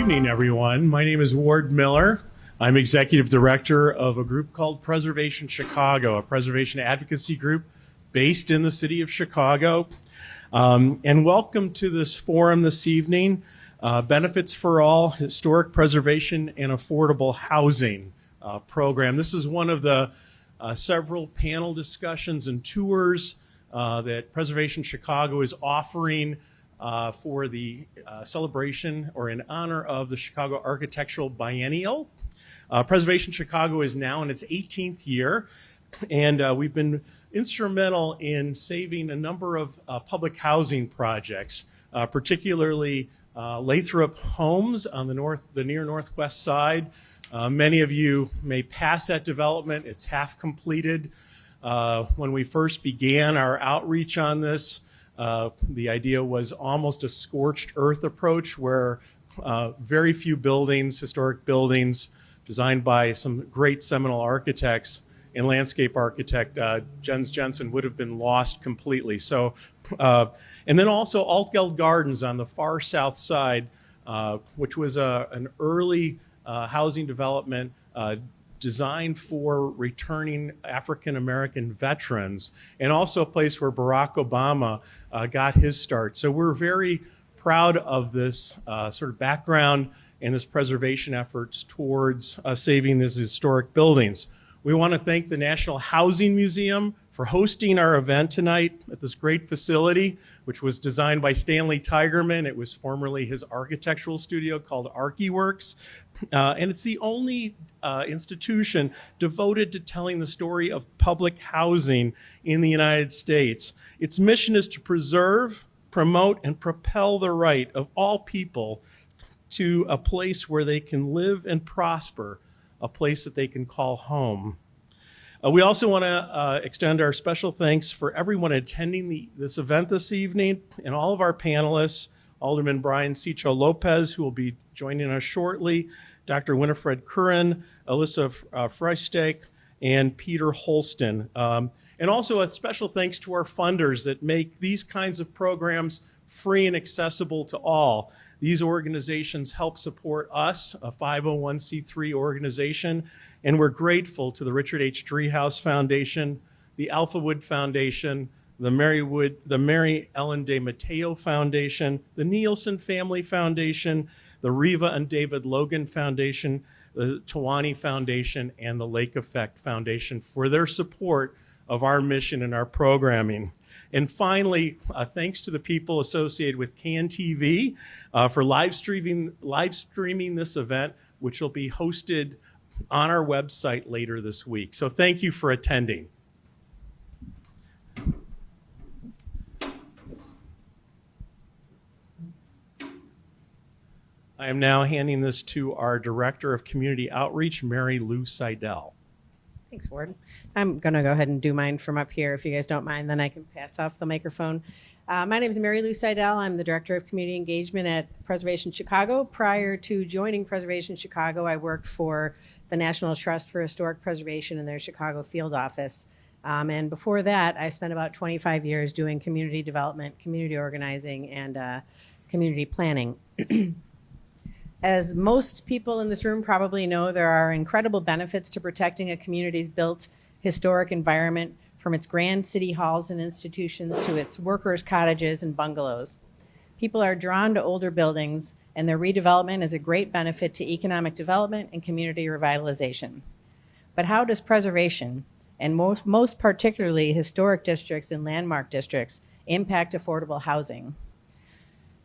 evening, everyone. My name is Ward Miller. I'm executive director of a group called Preservation Chicago, a preservation advocacy group based in the city of Chicago. And welcome to this forum this evening, Benefits for All, Historic Preservation and Affordable Housing program. This is one of the several panel discussions and tours that Preservation Chicago is offering for the celebration or in honor of the Chicago Architectural Biennial. Preservation Chicago is now in its 18th year, and we've been instrumental in saving a number of public housing projects, particularly Lathrop Homes on the near northwest side. Many of you may pass that development. It's half completed. When we first began our outreach on this, the idea was almost a scorched earth approach where very few buildings, historic buildings, designed by some great seminal architects and landscape architect Jens Jensen would have been lost completely. So, and then also Altgeld Gardens on the far south side, which was an early housing development designed for returning African-American veterans, and also a place where Barack Obama got his start. So we're very proud of this sort of background and this preservation efforts towards saving these historic buildings. We want to thank the National Housing Museum for hosting our event tonight at this great facility, which was designed by Stanley Tigerman. It was formerly his architectural studio called ArchiWorks. And it's the only institution devoted to telling the story of public housing in the United States. Its mission is to preserve, promote, and propel the right of all people to a place where they can live and prosper, a place that they can call home. We also want to extend our special thanks for everyone attending this event this evening and all of our panelists, Alderman Brian Cicho Lopez, who will be joining us shortly, Dr. Winifred Curran, Alyssa Freistake, and Peter Holston. And also a special thanks to our funders that make these kinds of programs free and accessible to all. These organizations help support us, a 501c3 organization, and we're grateful to the Richard H. Driehaus Foundation, the Alphawood Foundation, the Mary Ellen De Matteo Foundation, the Nielsen Family Foundation, the Riva and David Logan Foundation, the Tawani Foundation, and the Lake Effect Foundation for their support of our mission and our programming. And finally, thanks to the people associated with CAN TV for live streaming this event, which will be hosted on our website later this week. So thank you for attending. I am now handing this to our Director of Community Outreach, Mary Lou Seidel. Thanks, Ward. I'm going to go ahead and do mine from up here. If you guys don't mind, then I can pass off the microphone. My name is Mary Lou Seidel. I'm the Director of Community Engagement at Preservation Chicago. Prior to joining Preservation Chicago, I worked for the National Trust for Historic Preservation in their Chicago field office. And before that, I spent about 25 years doing community development, community organizing, and community planning. As most people in this room probably know, there are incredible benefits to protecting a community's built historic environment, from its grand city halls and institutions to its workers' cottages and bungalows. People are drawn to older buildings, and their redevelopment is a great benefit to economic development and community revitalization. But how does preservation, and most particularly historic districts and landmark districts, impact affordable housing?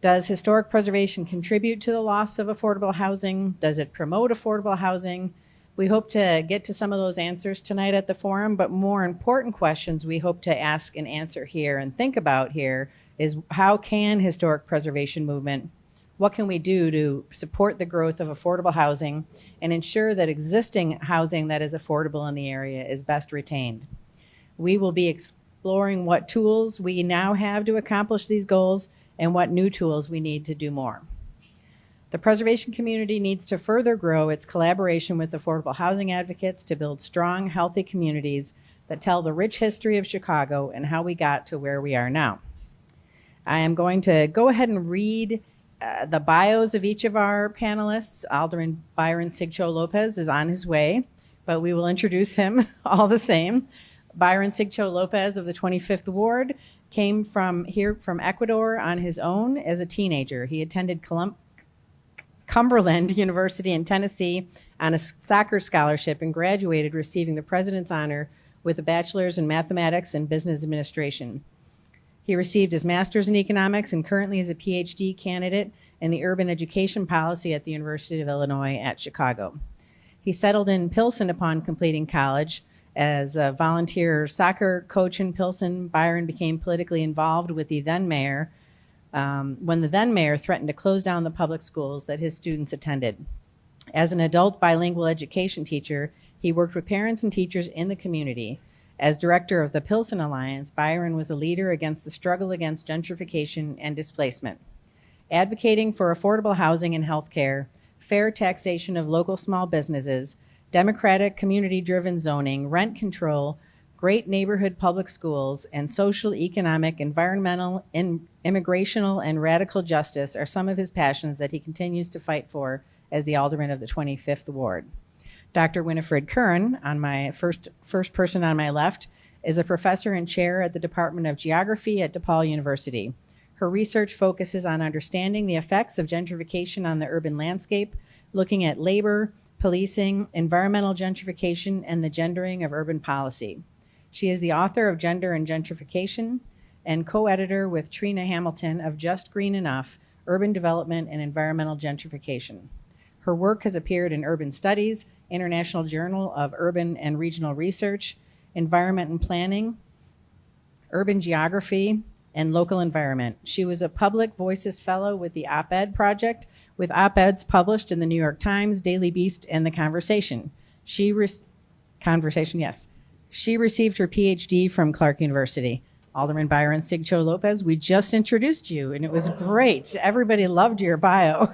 Does historic preservation contribute to the loss of affordable housing? Does it promote affordable housing? We hope to get to some of those answers tonight at the forum, but more important questions we hope to ask and answer here and think about here is, how can historic preservation movement, what can we do to support the growth of affordable housing and ensure that existing housing that is affordable in the area is best retained? We will be exploring what tools we now have to accomplish these goals and what new tools we need to do more. The preservation community needs to further grow its collaboration with affordable housing advocates to build strong, healthy communities that tell the rich history of Chicago and how we got to where we are now. I am going to go ahead and read The bios of each of our panelists, Alderman Byron Sigcho Lopez is on his way, but we will introduce him all the same. Byron Sigcho Lopez of the 25th Ward came from Ecuador on his own as a teenager. He attended Cumberland University in Tennessee on a soccer scholarship and graduated receiving the President's Honor with a bachelor's in mathematics and business administration. He received his master's in economics and currently is a PhD candidate in the urban education policy at the University of Illinois at Chicago. He settled in Pilsen upon completing college. As a volunteer soccer coach in Pilsen, Byron became politically involved with the then mayor when the then mayor threatened to close down the public schools that his students attended. As an adult bilingual education teacher, he worked with parents and teachers in the community. As director of the Pilsen Alliance, Byron was a leader against the struggle against gentrification and displacement. Advocating for affordable housing and health care, fair taxation of local small businesses, democratic community-driven zoning, rent control, great neighborhood public schools, and social, economic, environmental, immigrational, and radical justice are some of his passions that he continues to fight for as the alderman of the 25th Ward. Dr. Winifred Curran, on my first person on my left, is a professor and chair at the Department of Geography at DePaul University. Her research focuses on understanding the effects of gentrification on the urban landscape, looking at labor, policing, environmental gentrification, and the gendering of urban policy. She is the author of Gender and Gentrification and co-editor with Trina Hamilton of Just Green Enough, Urban Development and Environmental Gentrification. Her work has appeared in Urban Studies, International Journal of Urban and Regional Research, Environment and Planning, Urban Geography, and Local Environment. She was a Public Voices Fellow with the Op-Ed Project, with op-eds published in the New York Times, Daily Beast, and The Conversation. She received her PhD from Clark University. Alderman Byron Sigcho Lopez, we just introduced you, and it was great. Everybody loved your bio.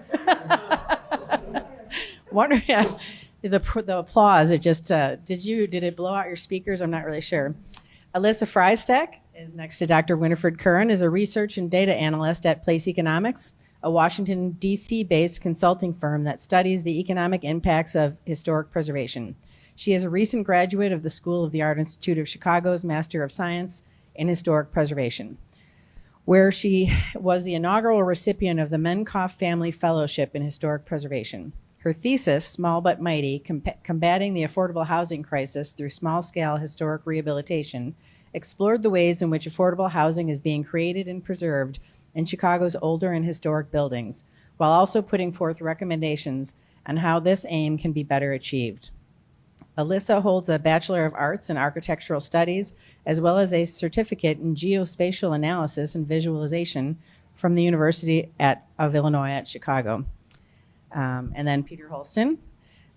The applause, it just, did it blow out your speakers? I'm not really sure. Alyssa Freistek is next to Dr. Winifred Curran, is a research and data analyst at Place Economics, a Washington, D.C.-based consulting firm that studies the economic impacts of historic preservation. She is a recent graduate of the School of the Art Institute of Chicago's Master of Science in Historic Preservation, where she was the inaugural recipient of the Menkoff Family Fellowship in Historic Preservation. Her thesis, Small But Mighty, Combating the Affordable Housing Crisis Through Small-Scale Historic Rehabilitation, explored the ways in which affordable housing is being created and preserved in Chicago's older and historic buildings, while also putting forth recommendations on how this aim can be better achieved. Alyssa holds a Bachelor of Arts in Architectural Studies, as well as a certificate in Geospatial Analysis and Visualization from the University of Illinois at Chicago. And then Peter Holston,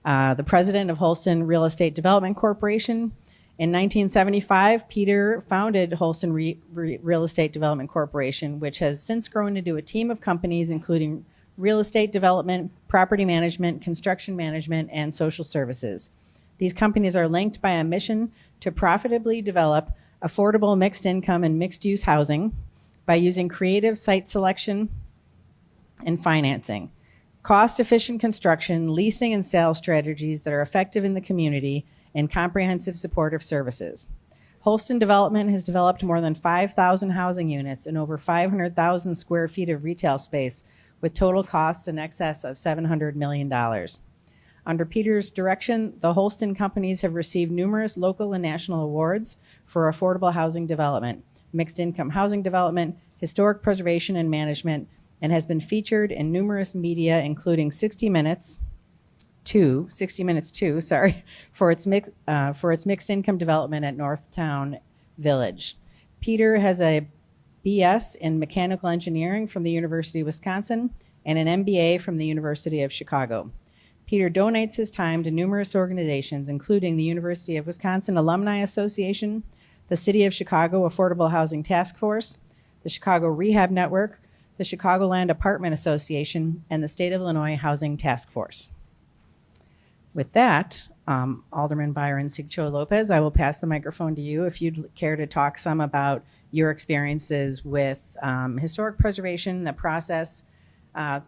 the president of Holston Real Estate Development Corporation. In 1975, Peter founded Holston Real Estate Development Corporation, which has since grown into a team of companies including real estate development, property management, construction management, and social services. These companies are linked by a mission to profitably develop affordable mixed income and mixed use housing by using creative site selection and financing, cost-efficient construction, leasing and sales strategies that are effective in the community, and comprehensive supportive services. Holston Development has developed more than 5,000 housing units and over 500,000 square feet of retail space with total costs in excess of $700 million. Under Peter's direction, the Holston companies have received numerous local and national awards for affordable housing development, mixed income housing development, historic preservation and management, and has been featured in numerous media, including 60 Minutes 2, for its mixed income development at Northtown Village. Peter has a BS in mechanical engineering from the University of Wisconsin and an MBA from the University of Chicago. Peter donates his time to numerous organizations, including the University of Wisconsin Alumni Association, the City of Chicago Affordable Housing Task Force, the Chicago Rehab Network, the Chicagoland Apartment Association, and the State of Illinois Housing Task Force. With that, Alderman Byron Sigcho Lopez, I will pass the microphone to you if you'd care to talk some about your experiences with historic preservation, the process,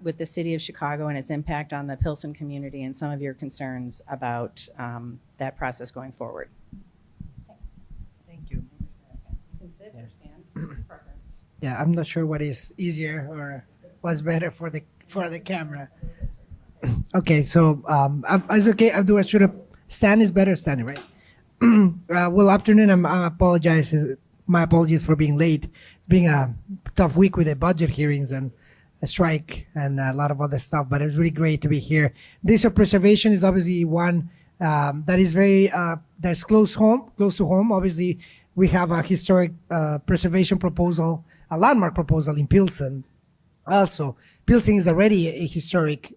with the city of Chicago and its impact on the Pilsen community and some of your concerns about that process going forward. Thanks. Thank you. You can sit or stand. Preference. Yeah, I'm not sure what is easier or what's better for the camera. Okay, so it's okay. I should have stand is better standing, right? Well, afternoon. I apologize. My apologies for being late. It's been a tough week with the budget hearings and a strike and a lot of other stuff, but it was really great to be here. This of preservation is obviously one that is very that's close to home. Obviously, we have a historic preservation proposal, a landmark proposal in Pilsen. Also, Pilsen is already a historic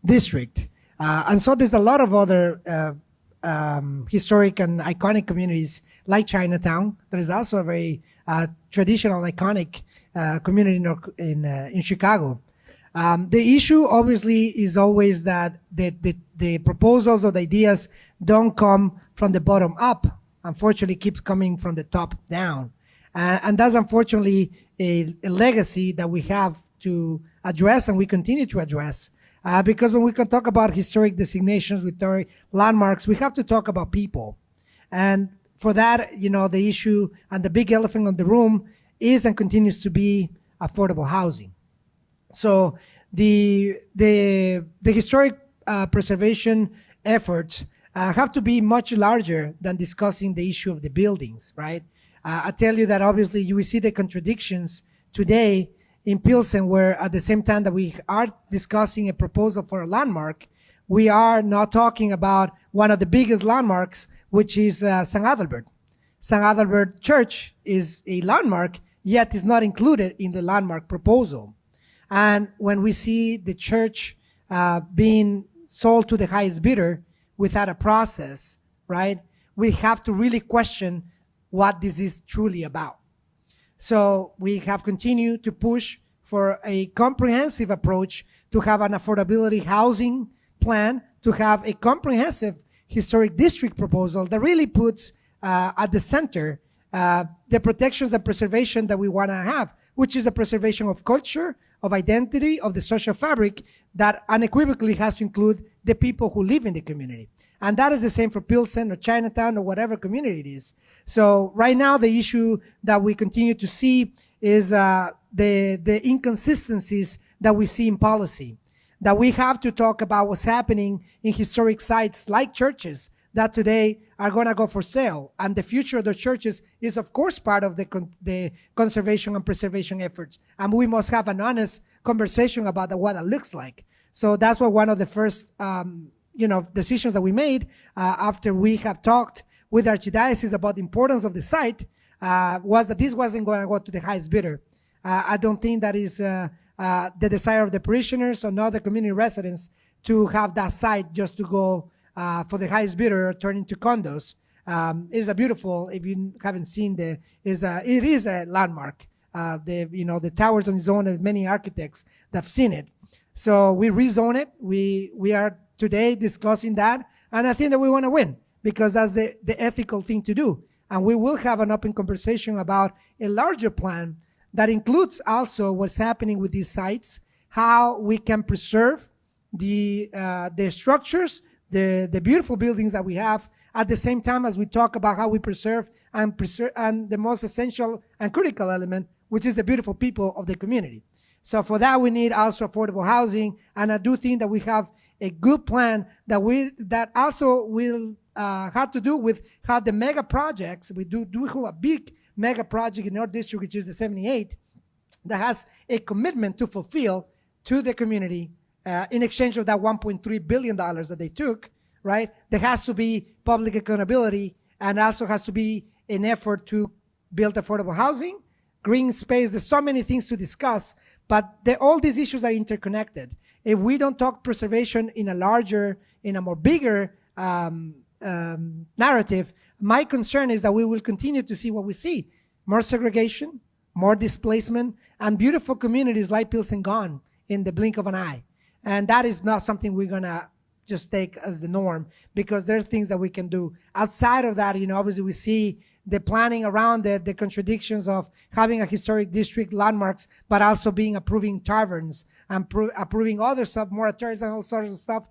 district, and so there's a lot of other historic and iconic communities like Chinatown. There is also a very traditional, iconic community in Chicago. The issue obviously is always that the proposals or the ideas don't come from the bottom up. Unfortunately, keeps coming from the top down. And that's unfortunately a legacy that we have to address and we continue to address. Because when we can talk about historic designations with landmarks, we have to talk about people. And for that, the issue and the big elephant in the room is and continues to be affordable housing. So the historic preservation efforts have to be much larger than discussing the issue of the buildings, right? I tell you that obviously you will see the contradictions today in Pilsen, where at the same time that we are discussing a proposal for a landmark, we are not talking about one of the biggest landmarks, which is St. Adalbert. St. Adalbert Church is a landmark, yet is not included in the landmark proposal. And when we see the church being sold to the highest bidder without a process, right, we have to really question what this is truly about. So we have continued to push for a comprehensive approach to have an affordability housing plan, to have a comprehensive historic district proposal that really puts at the center the protections and preservation that we want to have, which is a preservation of culture, of identity, of the social fabric that unequivocally has to include the people who live in the community. And that is the same for Pilsen or Chinatown or whatever community it is. So right now, the issue that we continue to see is the inconsistencies that we see in policy, that we have to talk about what's happening in historic sites like churches that today are going to go for sale. And the future of the churches is, of course, part of the conservation and preservation efforts. And we must have an honest conversation about what it looks like. So that's what one of the first decisions that we made after we have talked with Archdiocese about the importance of the site was that this wasn't going to go to the highest bidder. I don't think that is the desire of the parishioners or not the community residents to have that site just to go for the highest bidder or turn into condos. It's a beautiful, if you haven't seen it is a landmark. The towers on its own, many architects that have seen it. So we rezone it. We are today discussing that, and I think that we want to win because that's the ethical thing to do. And we will have an open conversation about a larger plan that includes also what's happening with these sites, how we can preserve the structures, the beautiful buildings that we have, at the same time as we talk about how we preserve and the most essential and critical element, which is the beautiful people of the community. So for that, we need also affordable housing, and I do think that we have a good plan that also will have to do with how the mega projects, we do have a big mega project in our district, which is the 78, that has a commitment to fulfill to the community in exchange of that $1.3 billion that they took, right? There has to be public accountability and also has to be an effort to build affordable housing, green space. There's so many things to discuss, but all these issues are interconnected. If we don't talk preservation in a more bigger narrative, my concern is that we will continue to see what we see: more segregation, more displacement, and beautiful communities like Pilsen gone in the blink of an eye. And that is not something we're gonna just take as the norm, because there are things that we can do. Outside of that, obviously we see the planning around it, the contradictions of having a historic district landmarks, but also approving taverns and approving other moratoriums and all sorts of stuff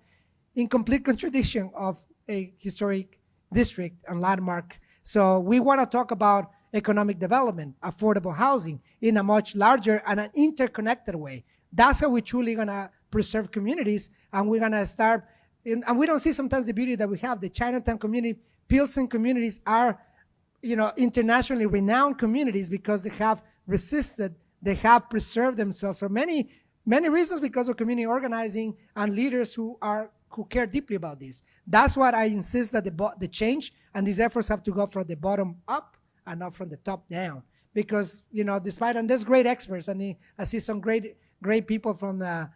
in complete contradiction of a historic district and landmark. So we want to talk about economic development, affordable housing in a much larger and an interconnected way. That's how we're truly going to preserve communities, and we're going to start, and we don't see sometimes the beauty that we have. The Chinatown community, Pilsen communities are, internationally renowned communities because they have resisted, they have preserved themselves for many, many reasons because of community organizing and leaders who care deeply about this. That's what I insist that the change and these efforts have to go from the bottom up and not from the top down. Because, despite, and there's great experts, and I see some great people from the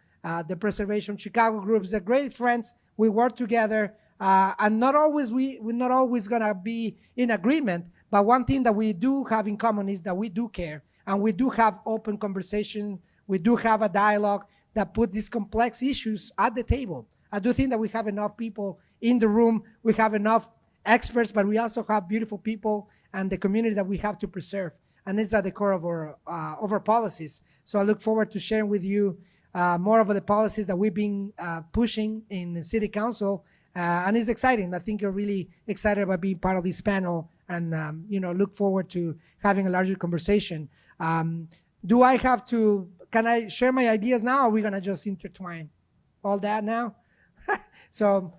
Preservation Chicago groups, they're great friends. We work together, and we're not always gonna be in agreement, but one thing that we do have in common is that we do care, and we do have open conversation. We do have a dialogue that puts these complex issues at the table. I do think that we have enough people in the room. We have enough experts, but we also have beautiful people and the community that we have to preserve. And it's at the core of our policies. So I look forward to sharing with you more of the policies that we've been pushing in the City Council. And it's exciting. I think you're really excited about being part of this panel and, look forward to having a larger conversation. Can I share my ideas now, or are we going to just intertwine all that now? So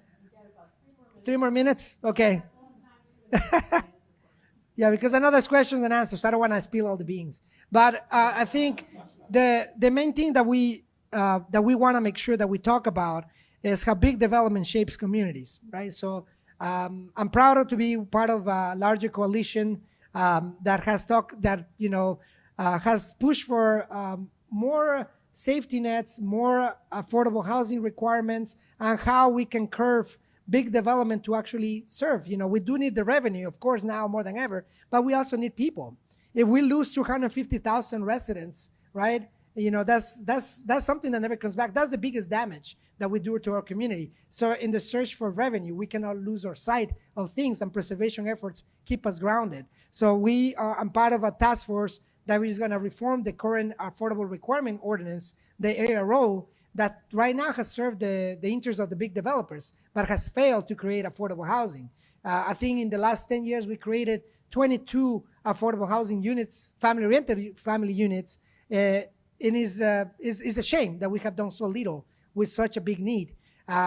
3 more minutes? Okay. Yeah, because I know there's questions and answers. So I don't want to spill all the beans. But I think the main thing that we want to make sure that we talk about is how big development shapes communities, right? So I'm proud to be part of a larger coalition that has pushed for more safety nets, more affordable housing requirements, and how we can curve big development to actually serve. We do need the revenue, of course, now more than ever, but we also need people. If we lose 250,000 residents, right? That's something that never comes back. That's the biggest damage that we do to our community. So in the search for revenue, we cannot lose our sight of things, and preservation efforts keep us grounded. So I'm part of a task force that is going to reform the current Affordable Requirement Ordinance, the ARO, that right now has served the interests of the big developers, but has failed to create affordable housing. I think in the last 10 years, we created 22 affordable housing units, family-rented family units. It is a shame that we have done so little with such a big need.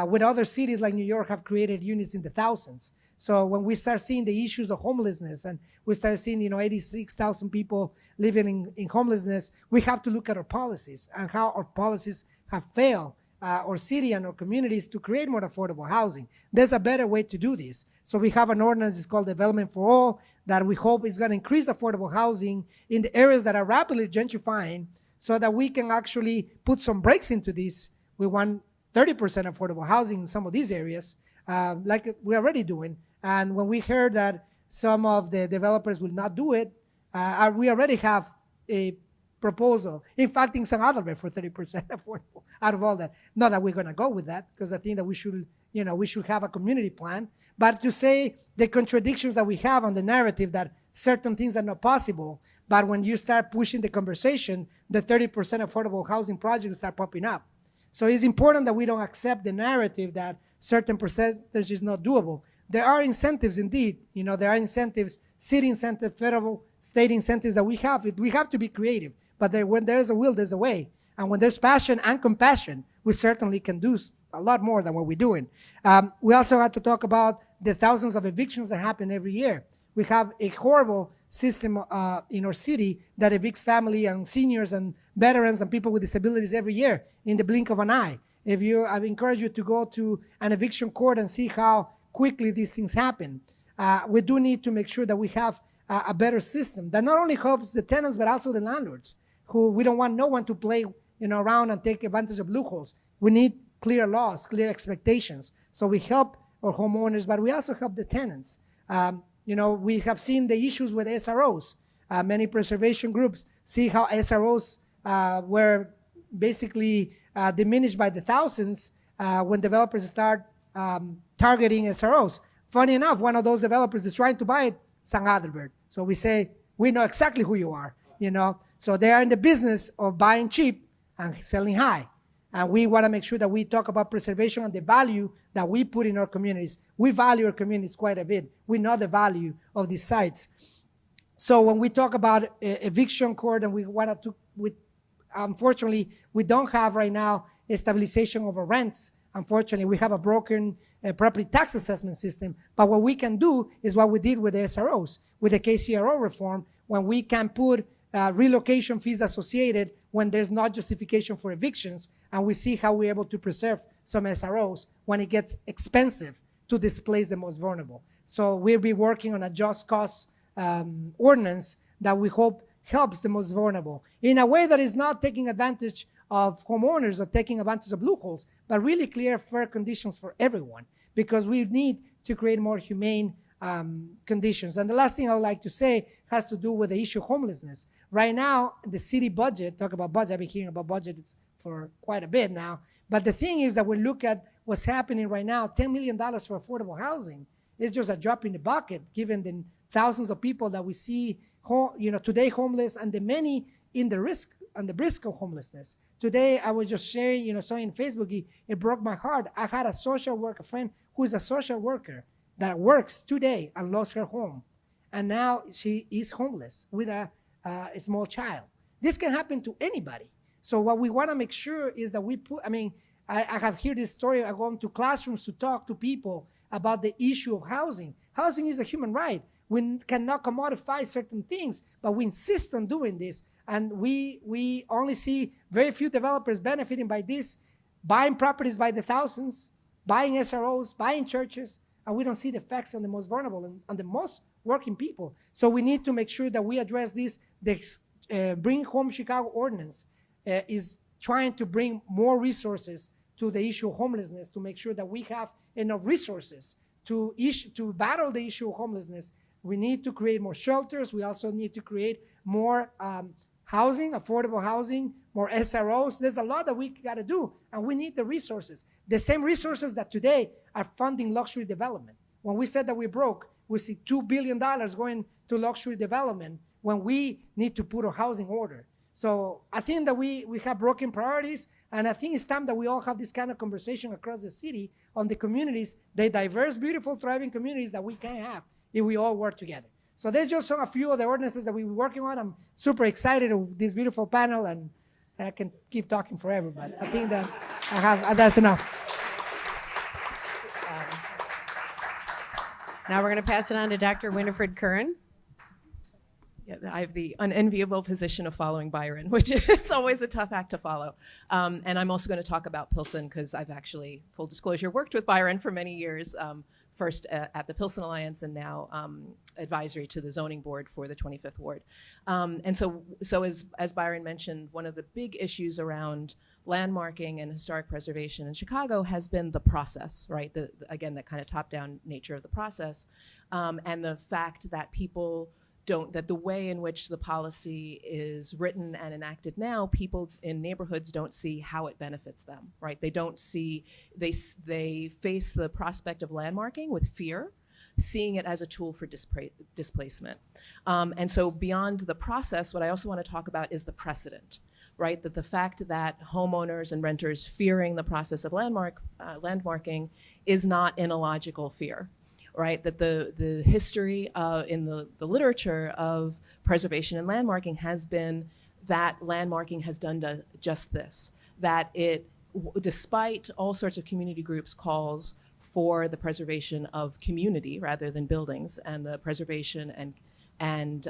With other cities like New York have created units in the thousands. So when we start seeing the issues of homelessness, and we start seeing 86,000 people living in homelessness, we have to look at our policies and how our policies have failed our city and our communities to create more affordable housing. There's a better way to do this. So we have an ordinance, it's called Development for All, that we hope is going to increase affordable housing in the areas that are rapidly gentrifying, so that we can actually put some brakes into this. We want 30% affordable housing in some of these areas, like we're already doing. And when we heard that some of the developers will not do it, we already have a proposal. In fact, in San Adalbert for 30% affordable out of all that. Not that we're going to go with that, because I think that we should have a community plan. But to say the contradictions that we have on the narrative that certain things are not possible, but when you start pushing the conversation, the 30% affordable housing projects start popping up. So it's important that we don't accept the narrative that certain percentage is not doable. There are incentives indeed. There are incentives, city incentives, federal, state incentives that we have. We have to be creative. But when there's a will, there's a way. And when there's passion and compassion, we certainly can do a lot more than what we're doing. We also have to talk about the thousands of evictions that happen every year. We have a horrible system in our city that evicts family and seniors and veterans and people with disabilities every year in the blink of an eye. I encourage you to go to an eviction court and see how quickly these things happen. We do need to make sure that we have a better system that not only helps the tenants, but also the landlords, who we don't want no one to play around and take advantage of loopholes. We need clear laws, clear expectations. So we help our homeowners, but we also help the tenants. We have seen the issues with SROs. Many preservation groups see how SROs were basically diminished by the thousands when developers start targeting SROs. Funny enough, one of those developers is trying to buy it St. Adalbert. So we say, we know exactly who you are, you know. So they are in the business of buying cheap and selling high. And we want to make sure that we talk about preservation and the value that we put in our communities. We value our communities quite a bit. We know the value of these sites. So when we talk about eviction court, and we wanted to, unfortunately, we don't have right now a stabilization over rents. Unfortunately, we have a broken property tax assessment system. But what we can do is what we did with the SROs, with the KCRO reform, when we can put relocation fees associated when there's not justification for evictions, and we see how we're able to preserve some SROs when it gets expensive to displace the most vulnerable. So we'll be working on a just cause ordinance that we hope helps the most vulnerable in a way that is not taking advantage of homeowners or taking advantage of loopholes, but really clear, fair conditions for everyone, because we need to create more humane conditions. And the last thing I would like to say has to do with the issue of homelessness. Right now, the city budget, talk about budget, I've been hearing about budgets for quite a bit now, but the thing is that we look at what's happening right now, $10 million for affordable housing is just a drop in the bucket, given the thousands of people that we see today homeless, and the many in the risk of homelessness. Today, I was just sharing, saw in Facebook, it broke my heart. I had a social worker friend who is a social worker that works today and lost her home. And now she is homeless with a small child. This can happen to anybody. So what we want to make sure is that I have heard this story. I go into classrooms to talk to people about the issue of housing. Housing is a human right. We cannot commodify certain things, but we insist on doing this. And we only see very few developers benefiting by this, buying properties by the thousands, buying SROs, buying churches, and we don't see the effects on the most vulnerable and on the most working people. So we need to make sure that we address this. The Bring Home Chicago ordinance is trying to bring more resources to the issue of homelessness, to make sure that we have enough resources to battle the issue of homelessness. We need to create more shelters. We also need to create more housing, affordable housing, more SROs. There's a lot that we got to do, and we need the resources. The same resources that today are funding luxury development. When we said that we broke, we see $2 billion going to luxury development when we need to put a housing order. So I think that we have broken priorities, and I think it's time that we all have this kind of conversation across the city on the communities, the diverse, beautiful, thriving communities that we can have if we all work together. So there's just a few of the ordinances that we're working on. I'm super excited of this beautiful panel, and I can keep talking forever, but I think that that's enough. Now we're going to pass it on to Dr. Winifred Curran. Yeah, I have the unenviable position of following Byron, which is always a tough act to follow. And I'm also going to talk about Pilsen because I've actually, full disclosure, worked with Byron for many years, first at the Pilsen Alliance and now advisory to the zoning board for the 25th Ward. And so as Byron mentioned, one of the big issues around landmarking and historic preservation in Chicago has been the process, right? Again, that kind of top-down nature of the process, and the fact that people that the way in which the policy is written and enacted now, people in neighborhoods don't see how it benefits them, right? They don't see, they face the prospect of landmarking with fear, seeing it as a tool for displacement. And so beyond the process, what I also want to talk about is the precedent, right? That the fact that homeowners and renters fearing the process of landmarking is not an illogical fear. Right, that the history in the literature of preservation and landmarking has been that landmarking has done just this, that it, despite all sorts of community groups' calls for the preservation of community rather than buildings, and the preservation and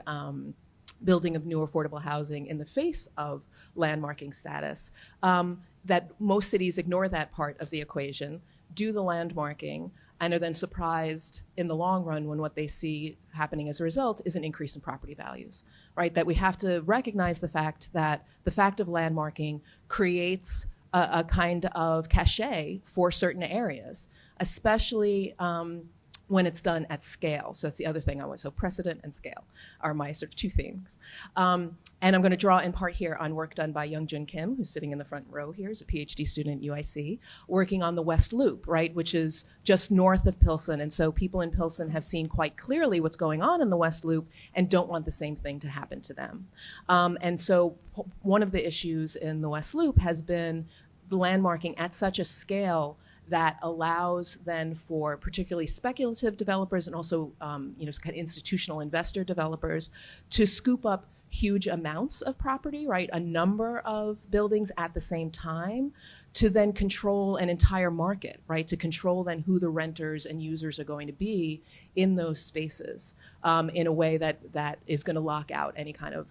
building of new affordable housing in the face of landmarking status, that most cities ignore that part of the equation, do the landmarking, and are then surprised in the long run when what they see happening as a result is an increase in property values, right? That we have to recognize the fact that the fact of landmarking creates a kind of cachet for certain areas, especially when it's done at scale. So that's the other thing I want. So precedent and scale are my sort of two things. And I'm going to draw in part here on work done by Youngjun Kim, who's sitting in the front row here, is a PhD student at UIC, working on the West Loop, right, which is just north of Pilsen. And so people in Pilsen have seen quite clearly what's going on in the West Loop and don't want the same thing to happen to them. And so one of the issues in the West Loop has been the landmarking at such a scale that allows then for particularly speculative developers and also kind of institutional investor developers to scoop up huge amounts of property, right? A number of buildings at the same time to then control an entire market, right? To control then who the renters and users are going to be in those spaces in a way that is going to lock out any kind of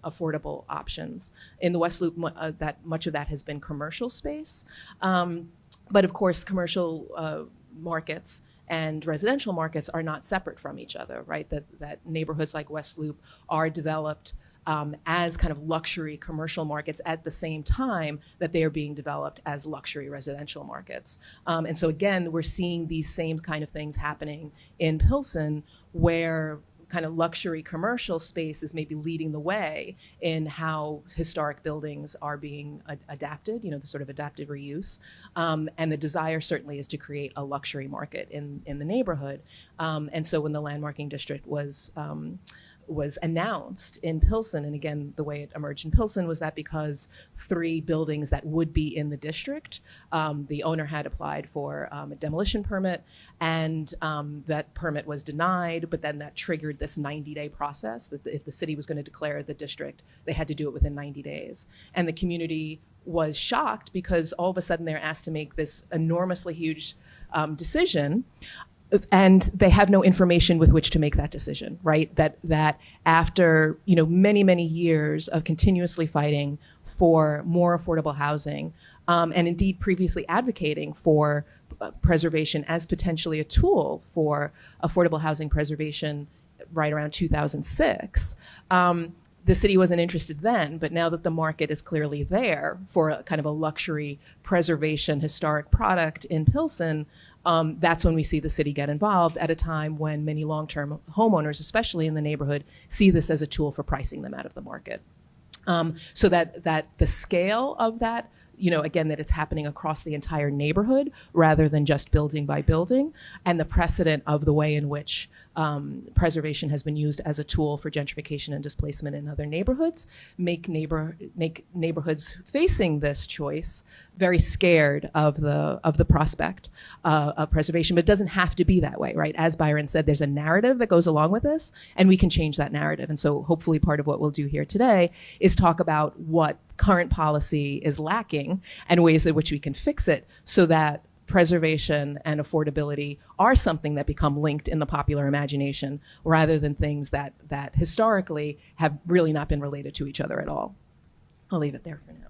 affordable options. In the West Loop, that much of that has been commercial space. But of course, commercial markets and residential markets are not separate from each other, right? That neighborhoods like West Loop are developed as kind of luxury commercial markets at the same time that they are being developed as luxury residential markets. And so again, we're seeing these same kind of things happening in Pilsen, where kind of luxury commercial space is maybe leading the way in how historic buildings are being adapted, the sort of adaptive reuse. And the desire certainly is to create a luxury market in the neighborhood. And so when the landmarking district was announced in Pilsen, and again, the way it emerged in Pilsen was that because 3 buildings that would be in the district, the owner had applied for a demolition permit, and that permit was denied, but then that triggered this 90-day process that if the city was going to declare the district, they had to do it within 90 days. And the community was shocked because all of a sudden they're asked to make this enormously huge decision, and they have no information with which to make that decision, right? That after many years of continuously fighting for more affordable housing, and indeed previously advocating for preservation as potentially a tool for affordable housing preservation right around 2006, the city wasn't interested then, but now that the market is clearly there for a kind of a luxury preservation historic product in Pilsen, that's when we see the city get involved at a time when many long-term homeowners, especially in the neighborhood, see this as a tool for pricing them out of the market. So that the scale of that, again, that it's happening across the entire neighborhood rather than just building by building, and the precedent of the way in which preservation has been used as a tool for gentrification and displacement in other neighborhoods make neighborhoods facing this choice very scared of the prospect of preservation. But it doesn't have to be that way, right? As Byron said, there's a narrative that goes along with this, and we can change that narrative. And so hopefully part of what we'll do here today is talk about what current policy is lacking and ways in which we can fix it so that preservation and affordability are something that become linked in the popular imagination rather than things that historically have really not been related to each other at all. I'll leave it there for now.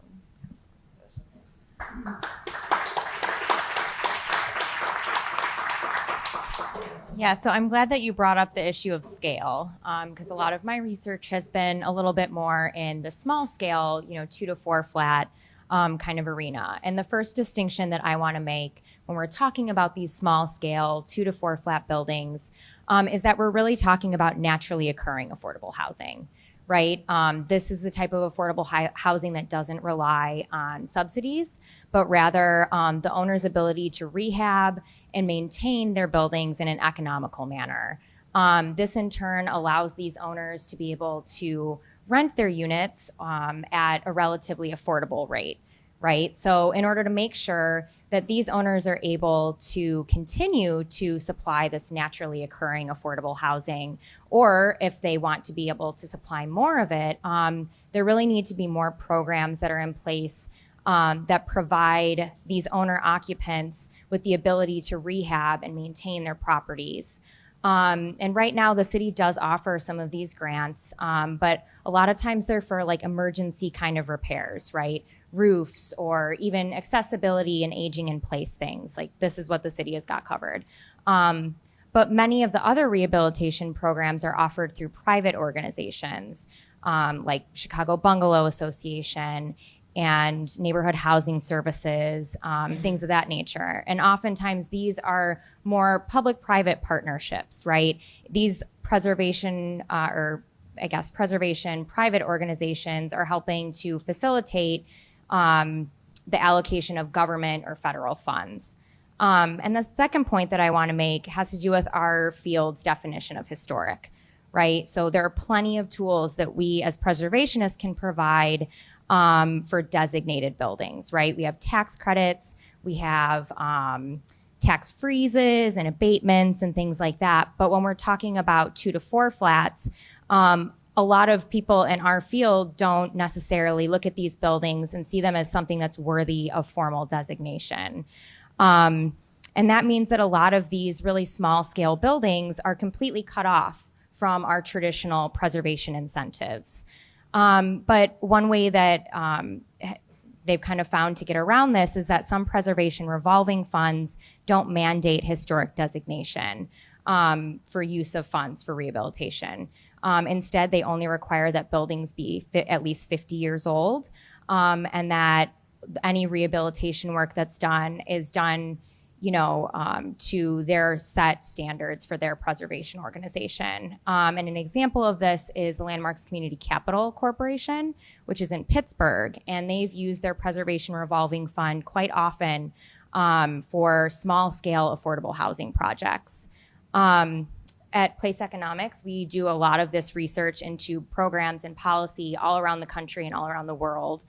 Yeah, so I'm glad that you brought up the issue of scale, because a lot of my research has been a little bit more in the small scale, 2 to 4 flat kind of arena. And the first distinction that I want to make when we're talking about these small scale 2 to 4 flat buildings is that we're really talking about naturally occurring affordable housing, right? This is the type of affordable housing that doesn't rely on subsidies, but rather the owner's ability to rehab and maintain their buildings in an economical manner. This in turn allows these owners to be able to rent their units at a relatively affordable rate, right? So in order to make sure that these owners are able to continue to supply this naturally occurring affordable housing, or if they want to be able to supply more of it, there really need to be more programs that are in place that provide these owner occupants with the ability to rehab and maintain their properties. And right now the city does offer some of these grants, but a lot of times they're for like emergency kind of repairs, right? Roofs or even accessibility and aging in place things. Like this is what the city has got covered. But many of the other rehabilitation programs are offered through private organizations like Chicago Bungalow Association and neighborhood housing services, things of that nature. And oftentimes these are more public-private partnerships, right? These preservation preservation private organizations are helping to facilitate the allocation of government or federal funds. And the second point that I want to make has to do with our field's definition of historic, right? So there are plenty of tools that we as preservationists can provide for designated buildings, right? We have tax credits, we have tax freezes and abatements and things like that. But when we're talking about 2 to 4 flats, a lot of people in our field don't necessarily look at these buildings and see them as something that's worthy of formal designation. And that means that a lot of these really small scale buildings are completely cut off from our traditional preservation incentives. But one way that they've kind of found to get around this is that some preservation revolving funds don't mandate historic designation for use of funds for rehabilitation. Instead, they only require that buildings be at least 50 years old, and that any rehabilitation work that's done is done, to their set standards for their preservation organization. And an example of this is the Landmarks Community Capital Corporation, which is in Pittsburgh, and they've used their preservation revolving fund quite often for small-scale affordable housing projects. At Place Economics, we do a lot of this research into programs and policy all around the country and all around the world.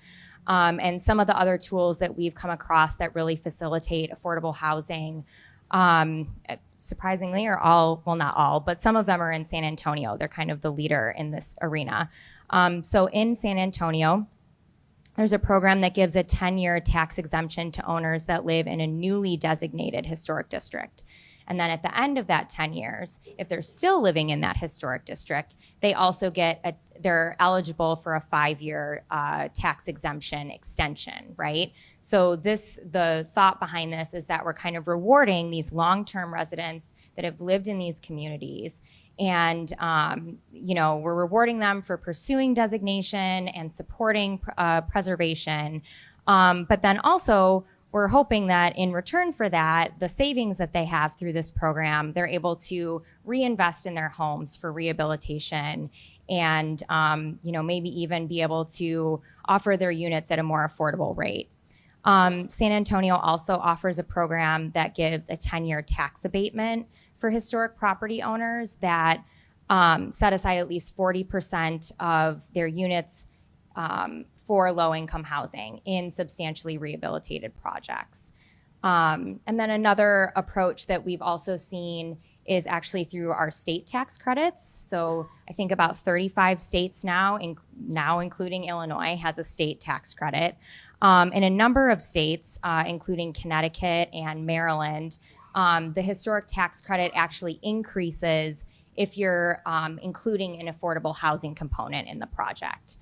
And some of the other tools that we've come across that really facilitate affordable housing, surprisingly, are all, well, not all, but some of them are in San Antonio. They're kind of the leader in this arena. So in San Antonio, there's a program that gives a 10-year tax exemption to owners that live in a newly designated historic district. And then at the end of that 10 years, if they're still living in that historic district, they also they're eligible for a 5-year tax exemption extension, right? So the thought behind this is that we're kind of rewarding these long-term residents that have lived in these communities. And, we're rewarding them for pursuing designation and supporting preservation. But then also, we're hoping that in return for that, the savings that they have through this program, they're able to reinvest in their homes for rehabilitation and, maybe even be able to offer their units at a more affordable rate. San Antonio also offers a program that gives a 10-year tax abatement for historic property owners that set aside at least 40% of their units for low-income housing in substantially rehabilitated projects. And then another approach that we've also seen is actually through our state tax credits. So I think about 35 states now including Illinois, has a state tax credit. In a number of states, including Connecticut and Maryland, the historic tax credit actually increases if you're including an affordable housing component in the project.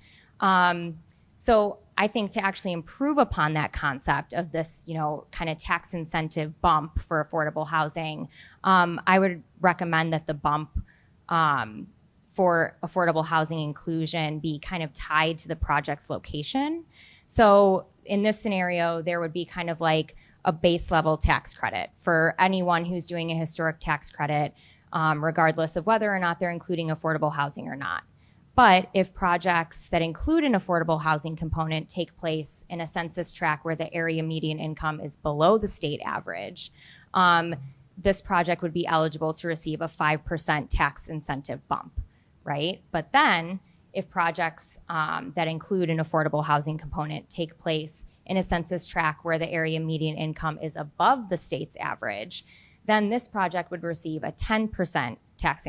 So I think to actually improve upon that concept of this, kind of tax incentive bump for affordable housing, I would recommend that the bump for affordable housing inclusion be kind of tied to the project's location. So in this scenario, there would be kind of like a base level tax credit for anyone who's doing a historic tax credit, regardless of whether or not they're including affordable housing or not. But if projects that include an affordable housing component take place in a census tract where the area median income is below the state average, this project would be eligible to receive a 5% tax incentive bump, right? But then if projects that include an affordable housing component take place in a census tract where the area median income is above the state's average, then this project would receive a 10% tax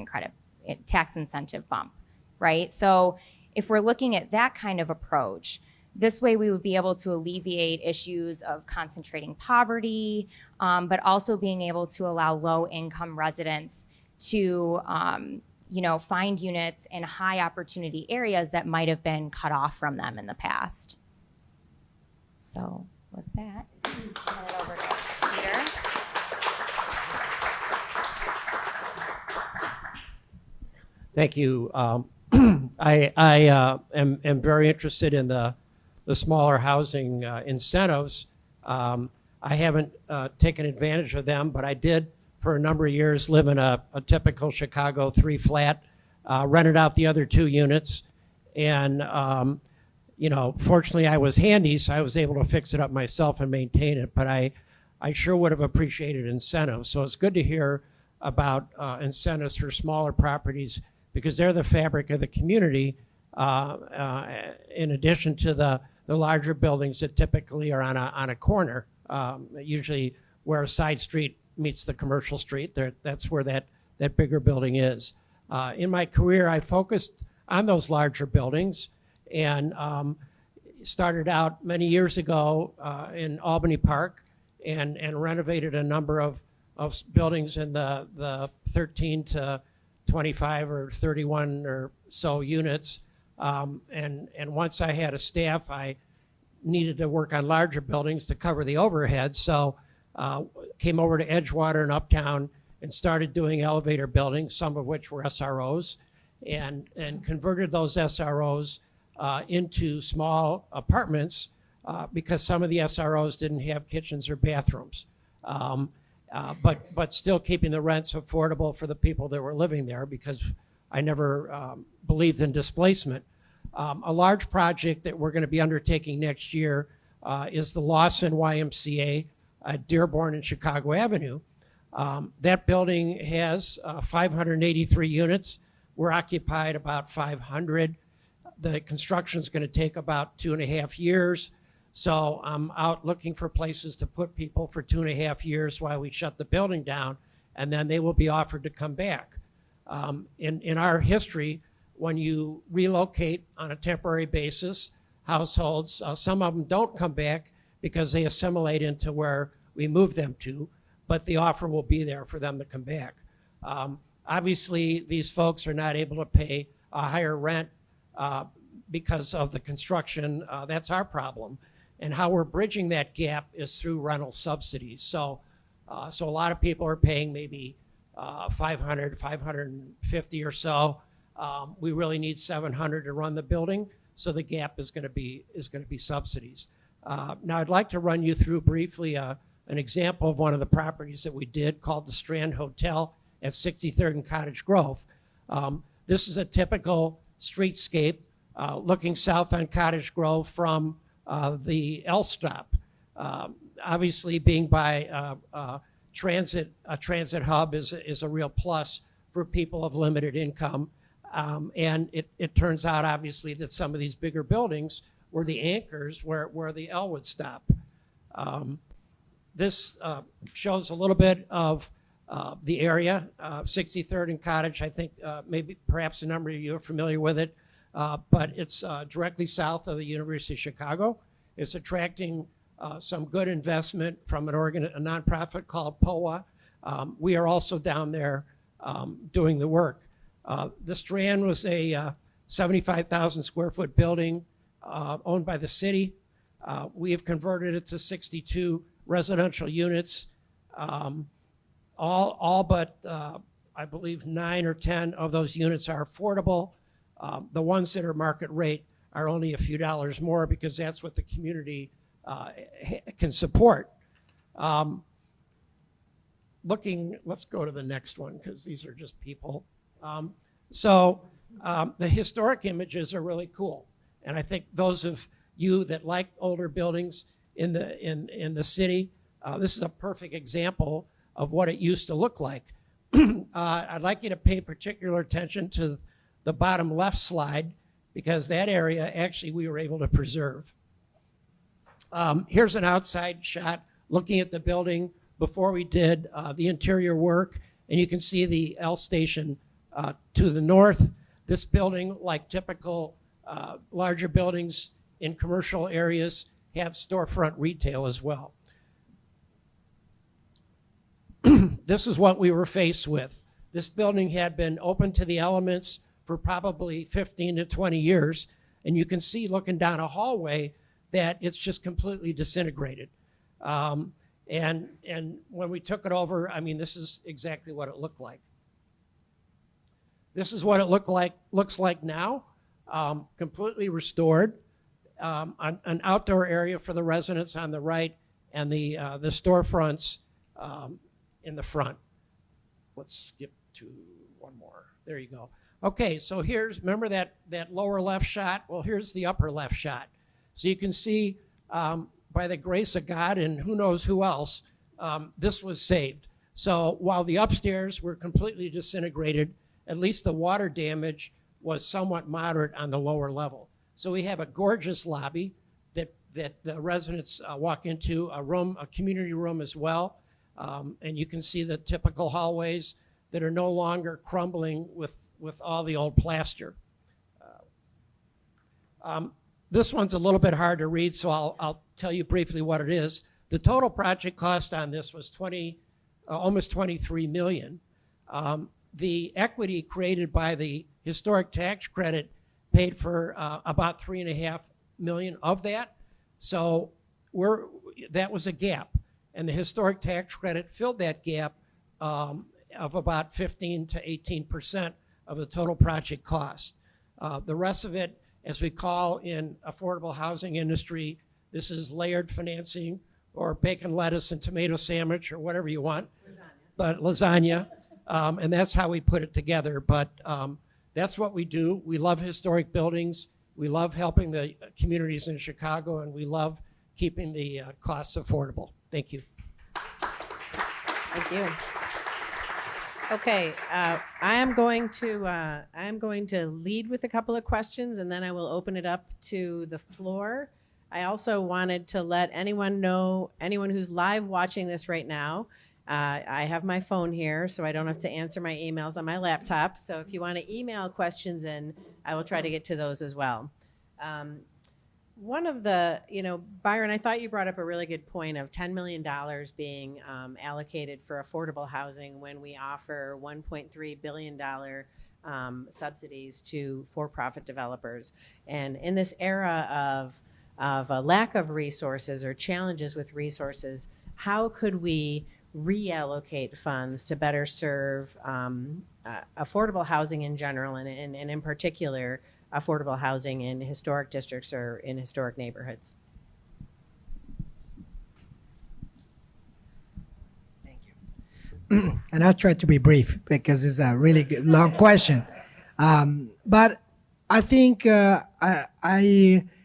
incentive bump. Right? So if we're looking at that kind of approach, this way we would be able to alleviate issues of concentrating poverty, but also being able to allow low-income residents to, find units in high opportunity areas that might have been cut off from them in the past. So with that, I'll hand it over to Peter. Thank you. I am very interested in the the smaller housing incentives. I haven't taken advantage of them, but I did for a number of years live in a typical Chicago 3-flat, rented out the other 2 units, and fortunately I was handy, so I was able to fix it up myself and maintain it, but I sure would have appreciated incentives. So it's good to hear about incentives for smaller properties, because they're the fabric of the community, in addition to the larger buildings that typically are on a corner, usually where a side street meets the commercial street. That's where that bigger building is. In my career, I focused on those larger buildings, and started out many years ago in Albany Park, and renovated a number of buildings in the 13 to 25 or 31 or so units. And once I had a staff, I needed to work on larger buildings to cover the overhead. So came over to Edgewater and Uptown and started doing elevator buildings, some of which were SROs, and converted those SROs into small apartments because some of the SROs didn't have kitchens or bathrooms. But still keeping the rents affordable for the people that were living there, because I never believed in displacement. A large project that we're going to be undertaking next year is the Lawson YMCA at Dearborn and Chicago Avenue. That building has 583 units. We're occupied about 500. The construction is going to take about 2.5 years. So I'm out looking for places to put people for 2.5 years while we shut the building down, and then they will be offered to come back. In our history, when you relocate on a temporary basis, households, some of them don't come back because they assimilate into where we move them to, but the offer will be there for them to come back. Obviously, these folks are not able to pay a higher rent because of the construction. That's our problem. And how we're bridging that gap is through rental subsidies. So a lot of people are paying maybe 500, 550 or so. We really need 700 to run the building, so the gap is going to be subsidies. Now, I'd like to run you through briefly an example of one of the properties that we did, called the Strand Hotel at 63rd and Cottage Grove. This is a typical streetscape looking south on Cottage Grove from the L stop. Obviously, being by a transit hub is a real plus for people of limited income. And it turns out, obviously, that some of these bigger buildings were the anchors where the L would stop. This shows a little bit of the area, 63rd and Cottage. I think maybe perhaps a number of you are familiar with it, but it's directly south of the University of Chicago. It's attracting some good investment from a nonprofit called POA. We are also down there doing the work. The Strand was a 75,000 square foot building owned by the city. We have converted it to 62 residential units. All but I believe 9 or 10 of those units are affordable. The ones that are market rate are only a few dollars more, because that's what the community can support. Let's go to the next one, because these are just people. The historic images are really cool, and I think those of you that like older buildings in the city, this is a perfect example of what it used to look like. I'd like you to pay particular attention to the bottom left slide, because that area actually we were able to preserve. Here's an outside shot looking at the building before we did the interior work, and you can see the L station to the north. This building, like typical larger buildings in commercial areas, have storefront retail as well. This is what we were faced with. This building had been open to the elements for probably 15 to 20 years, and you can see looking down a hallway that it's just completely disintegrated. And when we took it over, I mean, this is exactly what it looked like. This is what it looks like now, completely restored. an outdoor area for the residents on the right, and the storefronts in the front. Let's skip to one more. There you go. Okay, so remember that lower left shot? Well, here's the upper left shot. So you can see, by the grace of God and who knows who else, this was saved. So while the upstairs were completely disintegrated, at least the water damage was somewhat moderate on the lower level. So we have a gorgeous lobby that the residents walk into, a community room as well. And you can see the typical hallways that are no longer crumbling with all the old plaster. This one's a little bit hard to read, so I'll tell you briefly what it is. The total project cost on this was almost $23 million. The equity created by the historic tax credit paid for about $3.5 million of that. So that was a gap, and the historic tax credit filled that gap of about 15 to 18% of the total project cost. The rest of it, as we call in affordable housing industry, this is layered financing, or bacon, lettuce, and tomato sandwich, or whatever you want. But lasagna, and that's how we put it together. But that's what we do. We love historic buildings. We love helping the communities in Chicago, and we love keeping the costs affordable. Thank you. Thank you. Okay, I am going to lead with a couple of questions, and then I will open it up to the floor. I also wanted to let anyone who's live watching this right now, I have my phone here, so I don't have to answer my emails on my laptop. So if you want to email questions in, I will try to get to those as well. One of the, Byron, I thought you brought up a really good point of $10 million being allocated for affordable housing when we offer $1.3 billion subsidies to for-profit developers. And in this era of a lack of resources or challenges with resources, how could we reallocate funds to better serve affordable housing in general, and in particular, affordable housing in historic districts or in historic neighborhoods? Thank you. And I'll try to be brief because it's a really good, long question. But I think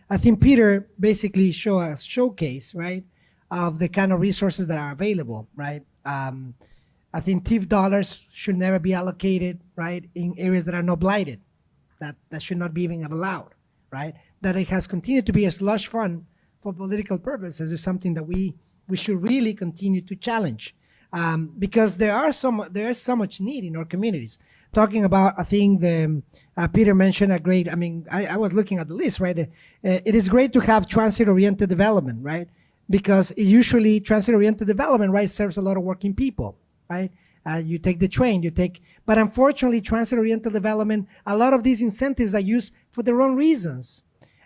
I think Peter basically showcase, right, of the kind of resources that are available, right? I think TIF dollars should never be allocated, right, in areas that are not blighted. That should not be even allowed, right? That it has continued to be a slush fund for political purposes is something that we should really continue to challenge, because there is so much need in our communities. Talking about, I think Peter mentioned a great. I mean, I was looking at the list, right? It is great to have transit-oriented development, right? Because usually transit-oriented development, right, serves a lot of working people, right? You take the train, but unfortunately, transit-oriented development, a lot of these incentives are used for the wrong reasons.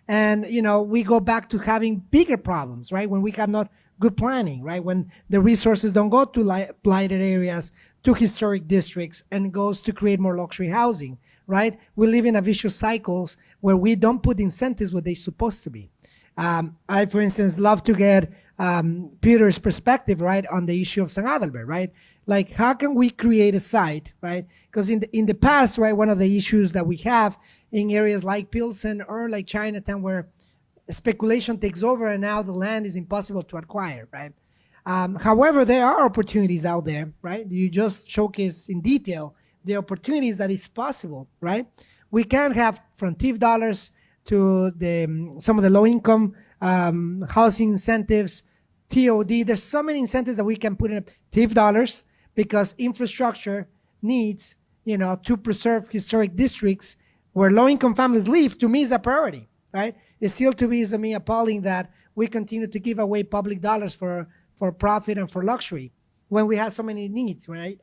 And, we go back to having bigger problems, right? When we have not good planning, right? When the resources don't go to blighted areas, to historic districts, and goes to create more luxury housing, right? We live in a vicious cycles where we don't put incentives where they're supposed to be. I, for instance, love to get Peter's perspective, right, on the issue of St. Adalbert, right? Like, how can we create a site, right? Because in the past, right, one of the issues that we have in areas like Pilsen or like Chinatown, where speculation takes over and now the land is impossible to acquire, right? However, there are opportunities out there, right? You just showcase in detail the opportunities that is possible, right? We can have from TIF dollars to some of the low-income housing incentives, TOD. There's so many incentives that we can put in TIF dollars, because infrastructure needs, to preserve historic districts where low-income families live, to me, is a priority, right? It's still to me appalling that we continue to give away public dollars for profit and for luxury when we have so many needs, right?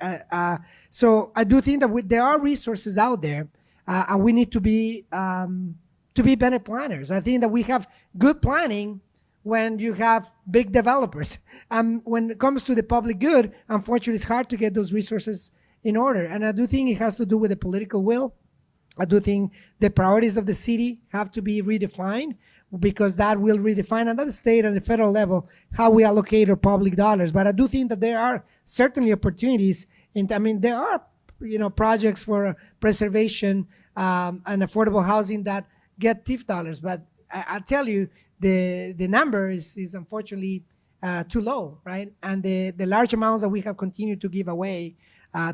So I do think that there are resources out there, and we need to be better planners. I think that we have good planning when you have big developers. When it comes to the public good, unfortunately, it's hard to get those resources in order. And I do think it has to do with the political will. I do think the priorities of the city have to be redefined. because that will redefine at the state and the federal level how we allocate our public dollars. But I do think that there are certainly opportunities. There are projects for preservation and affordable housing that get TIF dollars, but I tell you the number is unfortunately too low, right? And the large amounts that we have continued to give away,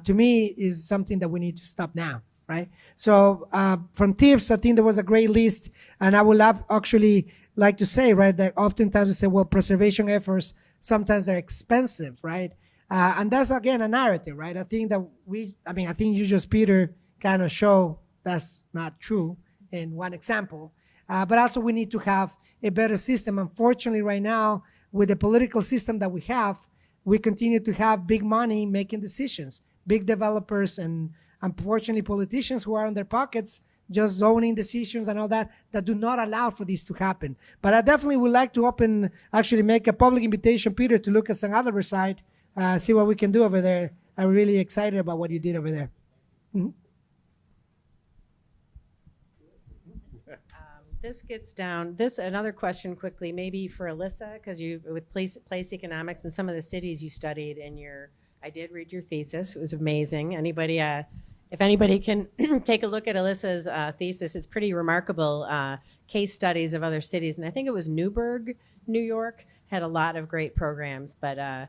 to me, is something that we need to stop now. Right. So from TIFs, I think there was a great list, and I would actually like to say, right, that oftentimes we say, well, preservation efforts sometimes they're expensive, right? And that's again a narrative, right? I think that I think you just, Peter, kind of show that's not true in one example, but also we need to have a better system. Unfortunately, right now with the political system that we have, we continue to have big money making decisions, big developers, and unfortunately politicians who are in their pockets just zoning decisions and all that do not allow for this to happen. But I definitely would like to make a public invitation, Peter, to look at some other site, see what we can do over there. I'm really excited about what you did over there. Mm-hmm. This gets down, another question quickly, maybe for Alyssa, because with place economics and some of the cities you studied I did read your thesis. It was amazing. If anybody can take a look at Alyssa's thesis, it's pretty remarkable case studies of other cities. And I think it was Newburgh, New York, had a lot of great programs. But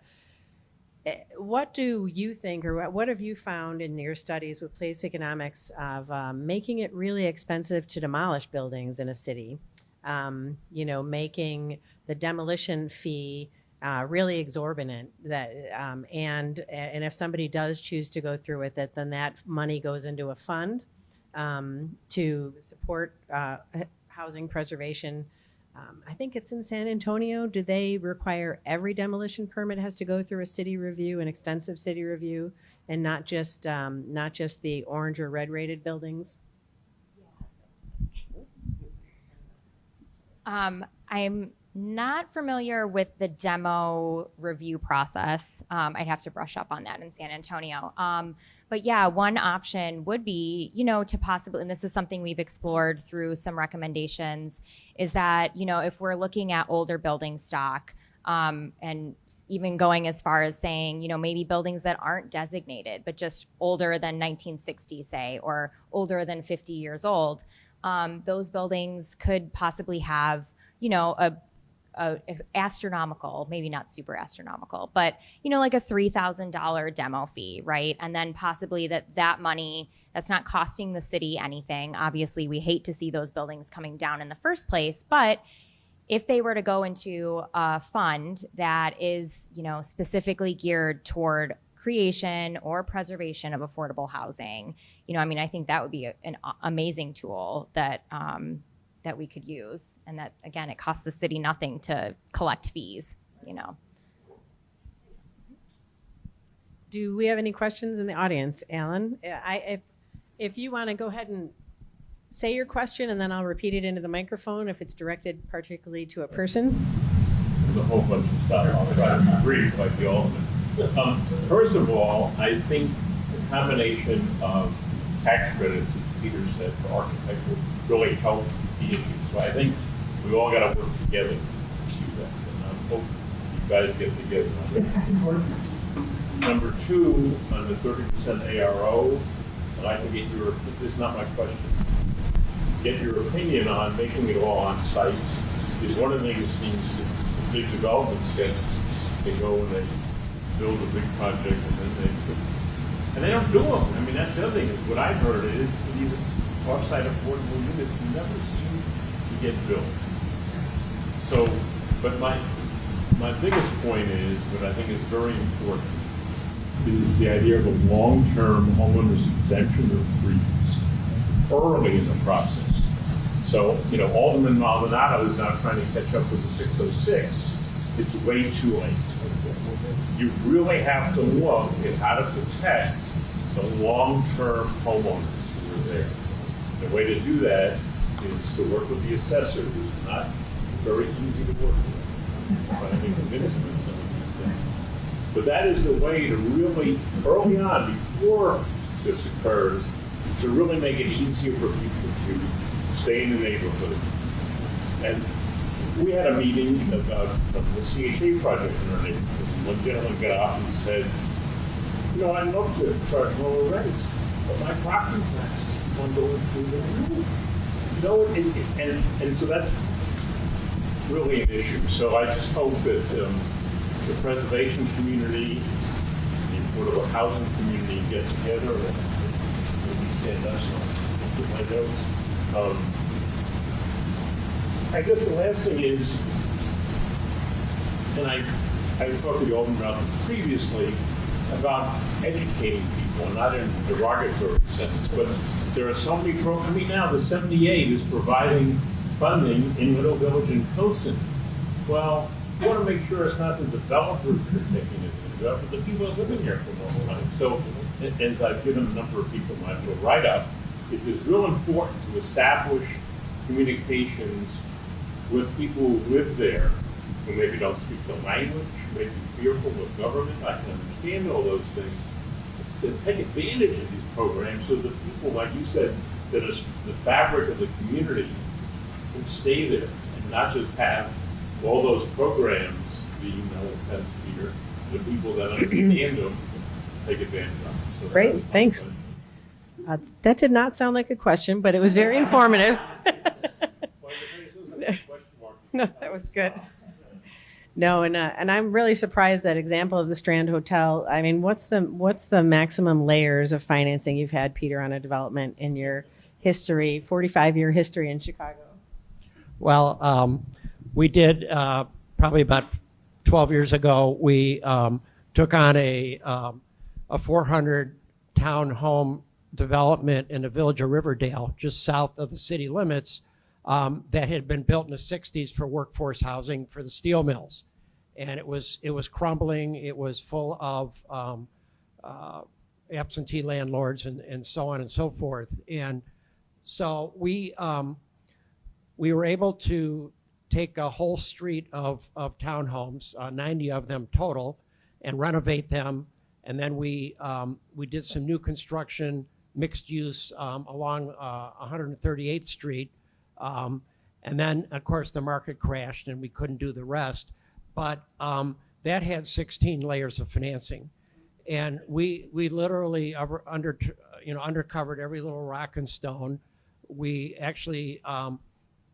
what do you think, or what have you found in your studies with place economics of making it really expensive to demolish buildings in a city? Making the demolition fee really exorbitant, and if somebody does choose to go through with it, then that money goes into a fund to support housing preservation. I think it's in San Antonio. Do they require every demolition permit has to go through a city review, an extensive city review, and not just the orange or red rated buildings? I'm not familiar with the demo review process. I'd have to brush up on that in San Antonio. But yeah, one option would be, to possibly, and this is something we've explored through some recommendations, is that, if we're looking at older building stock, and even going as far as saying, maybe buildings that aren't designated, but just older than 1960, say, or older than 50 years old, those buildings could possibly have, a astronomical, maybe not super astronomical, but like a $3,000 demo fee, right? And then possibly that money that's not costing the city anything. Obviously, we hate to see those buildings coming down in the first place, but if they were to go into a fund that is, specifically geared toward creation or preservation of affordable housing, I think that would be an amazing tool that we could use, and that, again, it costs the city nothing to collect fees, Do we have any questions in the audience, Alan? If you want to go ahead and say your question, and then I'll repeat it into the microphone if it's directed particularly to a person. There's a whole bunch of stuff. I'll try to be brief like the ultimate. First of all, I think the combination of tax credits, as Peter said, for architecture really helped the issue. So I think we all got to work together to do that. And I hope you guys get together on that. Number two, on the 30% ARO, I'd like to get this is not my question, get your opinion on making it all on site. Because one of the things seems that big developments they go and they build a big project and they don't do them. That's the other thing, is what I've heard is these off-site affordable units never seem to get built. So, but my biggest point is, what I think is very important, is the idea of a long-term homeowner's exemption or freeze early in the process. So, Alderman Maldonado is now trying to catch up with the 606. It's way too late. You really have to look at how to protect the long-term homeowners who are there. The way to do that is to work with the assessor, who's not very easy to work with. But I think convince them of some of these things. But that is the way to really, early on, before this occurs, to really make it easier for people to stay in the neighborhood And we had a meeting about the CHA project in our neighborhood. One gentleman got up and said, I'd love to charge lower rents, but my property taxes won't go through the roof. And so that's really an issue. So I just hope that the preservation community, the affordable housing community get together and maybe stand up with my notes. I guess the last thing is, and I talked to the Alderman about this previously, about educating people, not in a derogatory sense, but there are so many programs. I mean, now the 78 is providing funding in Middle Village and Pilsen. Well, you want to make sure it's not the developers that are taking advantage of, but the people that live in here for no money. So, as I've given a number of people my little write-up, it's real important to establish communications with people who live there, who maybe don't speak the language, maybe fearful of government. I can understand all those things. To take advantage of these programs so that people, like you said, that is the fabric of the community can stay there and not just have all those programs being, no offense, Peter, the people that understand them take advantage of them. So Great, thanks. That did not sound like a question, but it was very informative. No, that was good. No, and I'm really surprised that example of the Strand Hotel. I mean, what's the maximum layers of financing you've had, Peter, on a development in your history, 45-year history in Chicago? Well, we did probably about 12 years ago. We took on a 400 townhome development in the village of Riverdale, just south of the city limits, that had been built in the 60s for workforce housing for the steel mills. And it was crumbling. It was full of absentee landlords and so on and so forth. And so we were able to take a whole street of townhomes, 90 of them total, and renovate them. And then we did some new construction, mixed use along 138th Street. And then, of course, the market crashed and we couldn't do the rest. But that had 16 layers of financing. And we literally undercovered every little rock and stone. We actually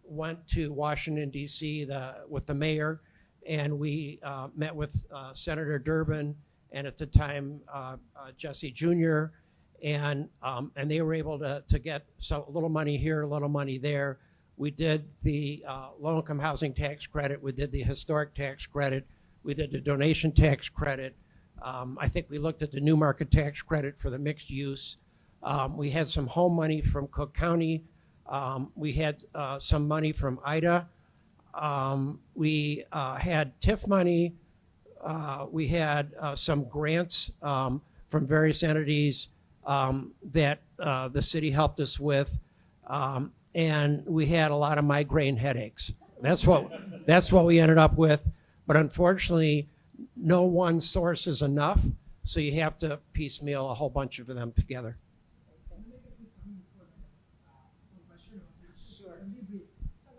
went to Washington, D.C. with the mayor, and we met with Senator Durbin and at the time Jesse Jr., and they were able to get a little money here, a little money there. We did the low-income housing tax credit. We did the historic tax credit. We did the donation tax credit. I think we looked at the new market tax credit for the mixed use. We had some home money from Cook County. We had some money from IDA. We had TIF money. We had some grants from various entities that the city helped us with. And we had a lot of migraine headaches. That's what we ended up with. But unfortunately, no one source is enough, so you have to piecemeal a whole bunch of them together.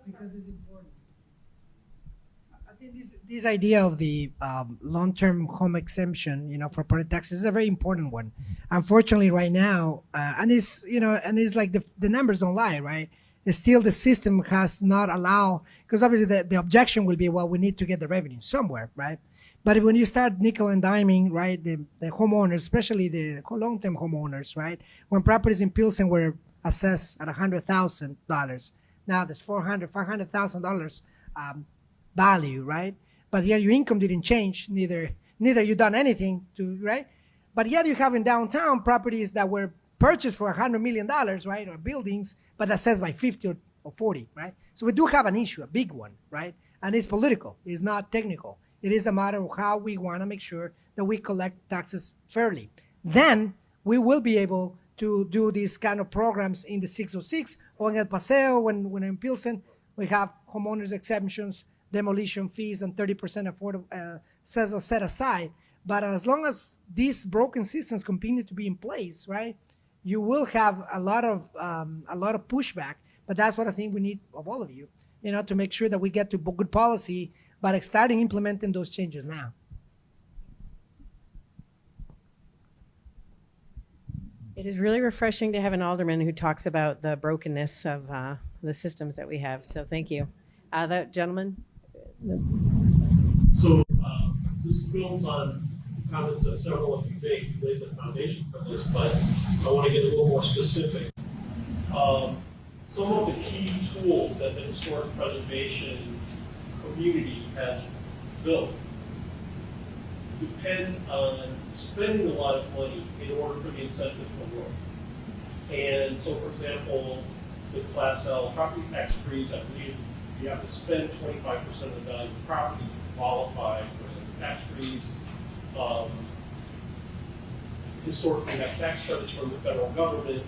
Because it's important. I think this idea of the long-term home exemption, for property taxes is a very important one. Unfortunately, right now, and it's like the numbers don't lie, right? It's still the system has not allowed, because obviously the objection will be, well, we need to get the revenue somewhere, right? But when you start nickel and diming, right, the homeowners, especially the long-term homeowners, right, when properties in Pilsen were assessed at $100,000, now there's $500,000 value, right? But here your income didn't change, neither you done anything to, right? But yet you have in downtown properties that were purchased for $100 million, right, or buildings, but assessed by 50 or 40, right? So we do have an issue, a big one, right? And it's political, it's not technical. It is a matter of how we want to make sure that we collect taxes fairly. Then we will be able to do these kind of programs in the 606 or in El Paseo, when in Pilsen, we have homeowners exemptions, demolition fees, and 30% affordable set aside. But as long as these broken systems continue to be in place, right, you will have a lot of pushback. But that's what I think we need of all of you, to make sure that we get to good policy, but starting implementing those changes now. It is really refreshing to have an alderman who talks about the brokenness of the systems that we have. So thank you. That gentleman. So this builds on comments that several of you made, laid the foundation for this, but I want to get a little more specific. Some of the key tools that the historic preservation community has built depend on spending a lot of money in order for the incentive to work. And so, for example, with Class L property tax freeze, I believe you have to spend 25% of the value of the property to qualify for the tax freeze. Historically, have tax credits from the federal government.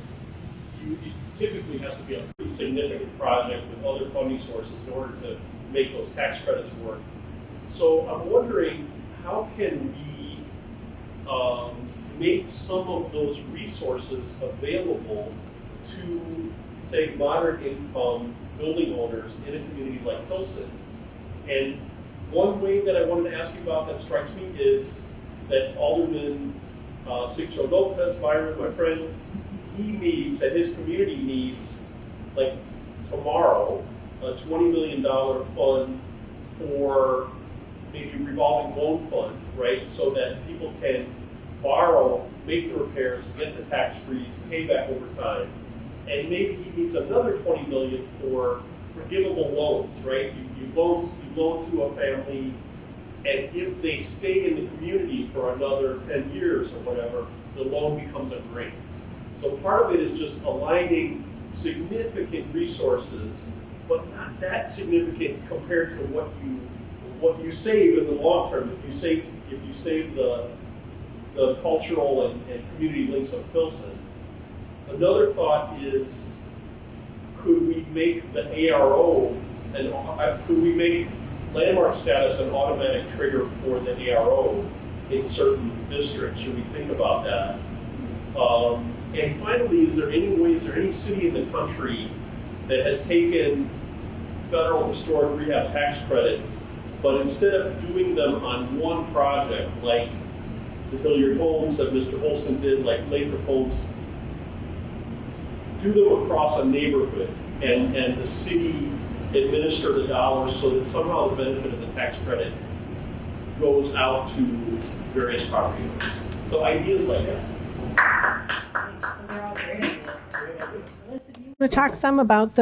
It typically has to be a pretty significant project with other funding sources in order to make those tax credits work. So I'm wondering, how can we make some of those resources available to, say, moderate income building owners in a community like Pilsen? And one way that I wanted to ask you about that strikes me is that Alderman Sigcho Lopez, Byron, my friend, he needs, and his community needs, like tomorrow, a $20 million fund for maybe a revolving loan fund, right? So that people can borrow, make the repairs, get the tax freeze, pay back over time. And maybe he needs another $20 million for forgivable loans, right? You loan to a family, and if they stay in the community for another 10 years or whatever, the loan becomes a grant. So part of it is just aligning significant resources, but not that significant compared to what you save in the long term. If you save the cultural and community links of Pilsen. Another thought is, could we make the ARO and could we make landmark status an automatic trigger for the ARO in certain districts? Should we think about that? And finally, is there any city in the country that has taken federal historic rehab tax credits, but instead of doing them on one project, like the Hilliard Homes that Mr. Holston did, like Lathrop Homes, do them across a neighborhood and the city administer the dollars so that somehow the benefit of the tax credit goes out to various property owners? So ideas like that. Want to talk some about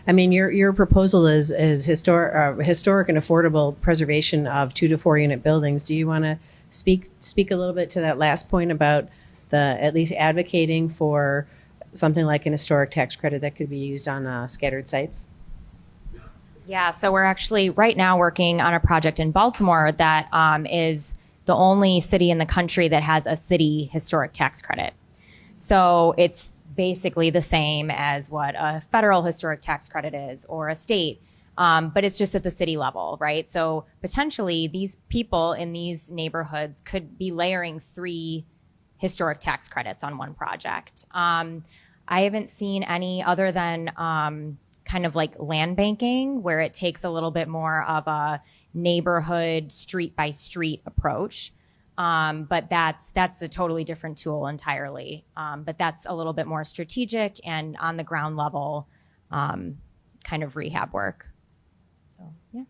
your proposal is historic and affordable preservation of 2 to 4 unit buildings. Do you want to speak a little bit to that last point about at least advocating for something like an historic tax credit that could be used on scattered sites? Yeah, so we're actually right now working on a project in Baltimore that is the only city in the country that has a city historic tax credit. So it's basically the same as what a federal historic tax credit is or a state, but it's just at the city level, right? So potentially these people in these neighborhoods could be layering 3 historic tax credits on one project. I haven't seen any other than kind of like land banking, where it takes a little bit more of a neighborhood street by street approach. But that's a totally different tool entirely. But that's a little bit more strategic and on the ground level kind of rehab work. So, yeah.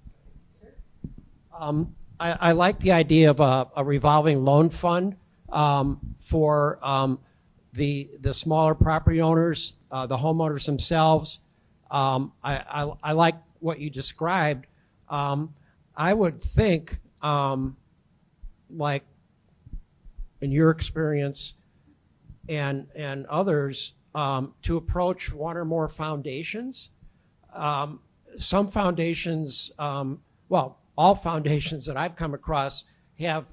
I like the idea of a revolving loan fund for the smaller property owners, the homeowners themselves. I like what you described. I would think, like in your experience and others, to approach one or more foundations. Some foundations, all foundations that I've come across have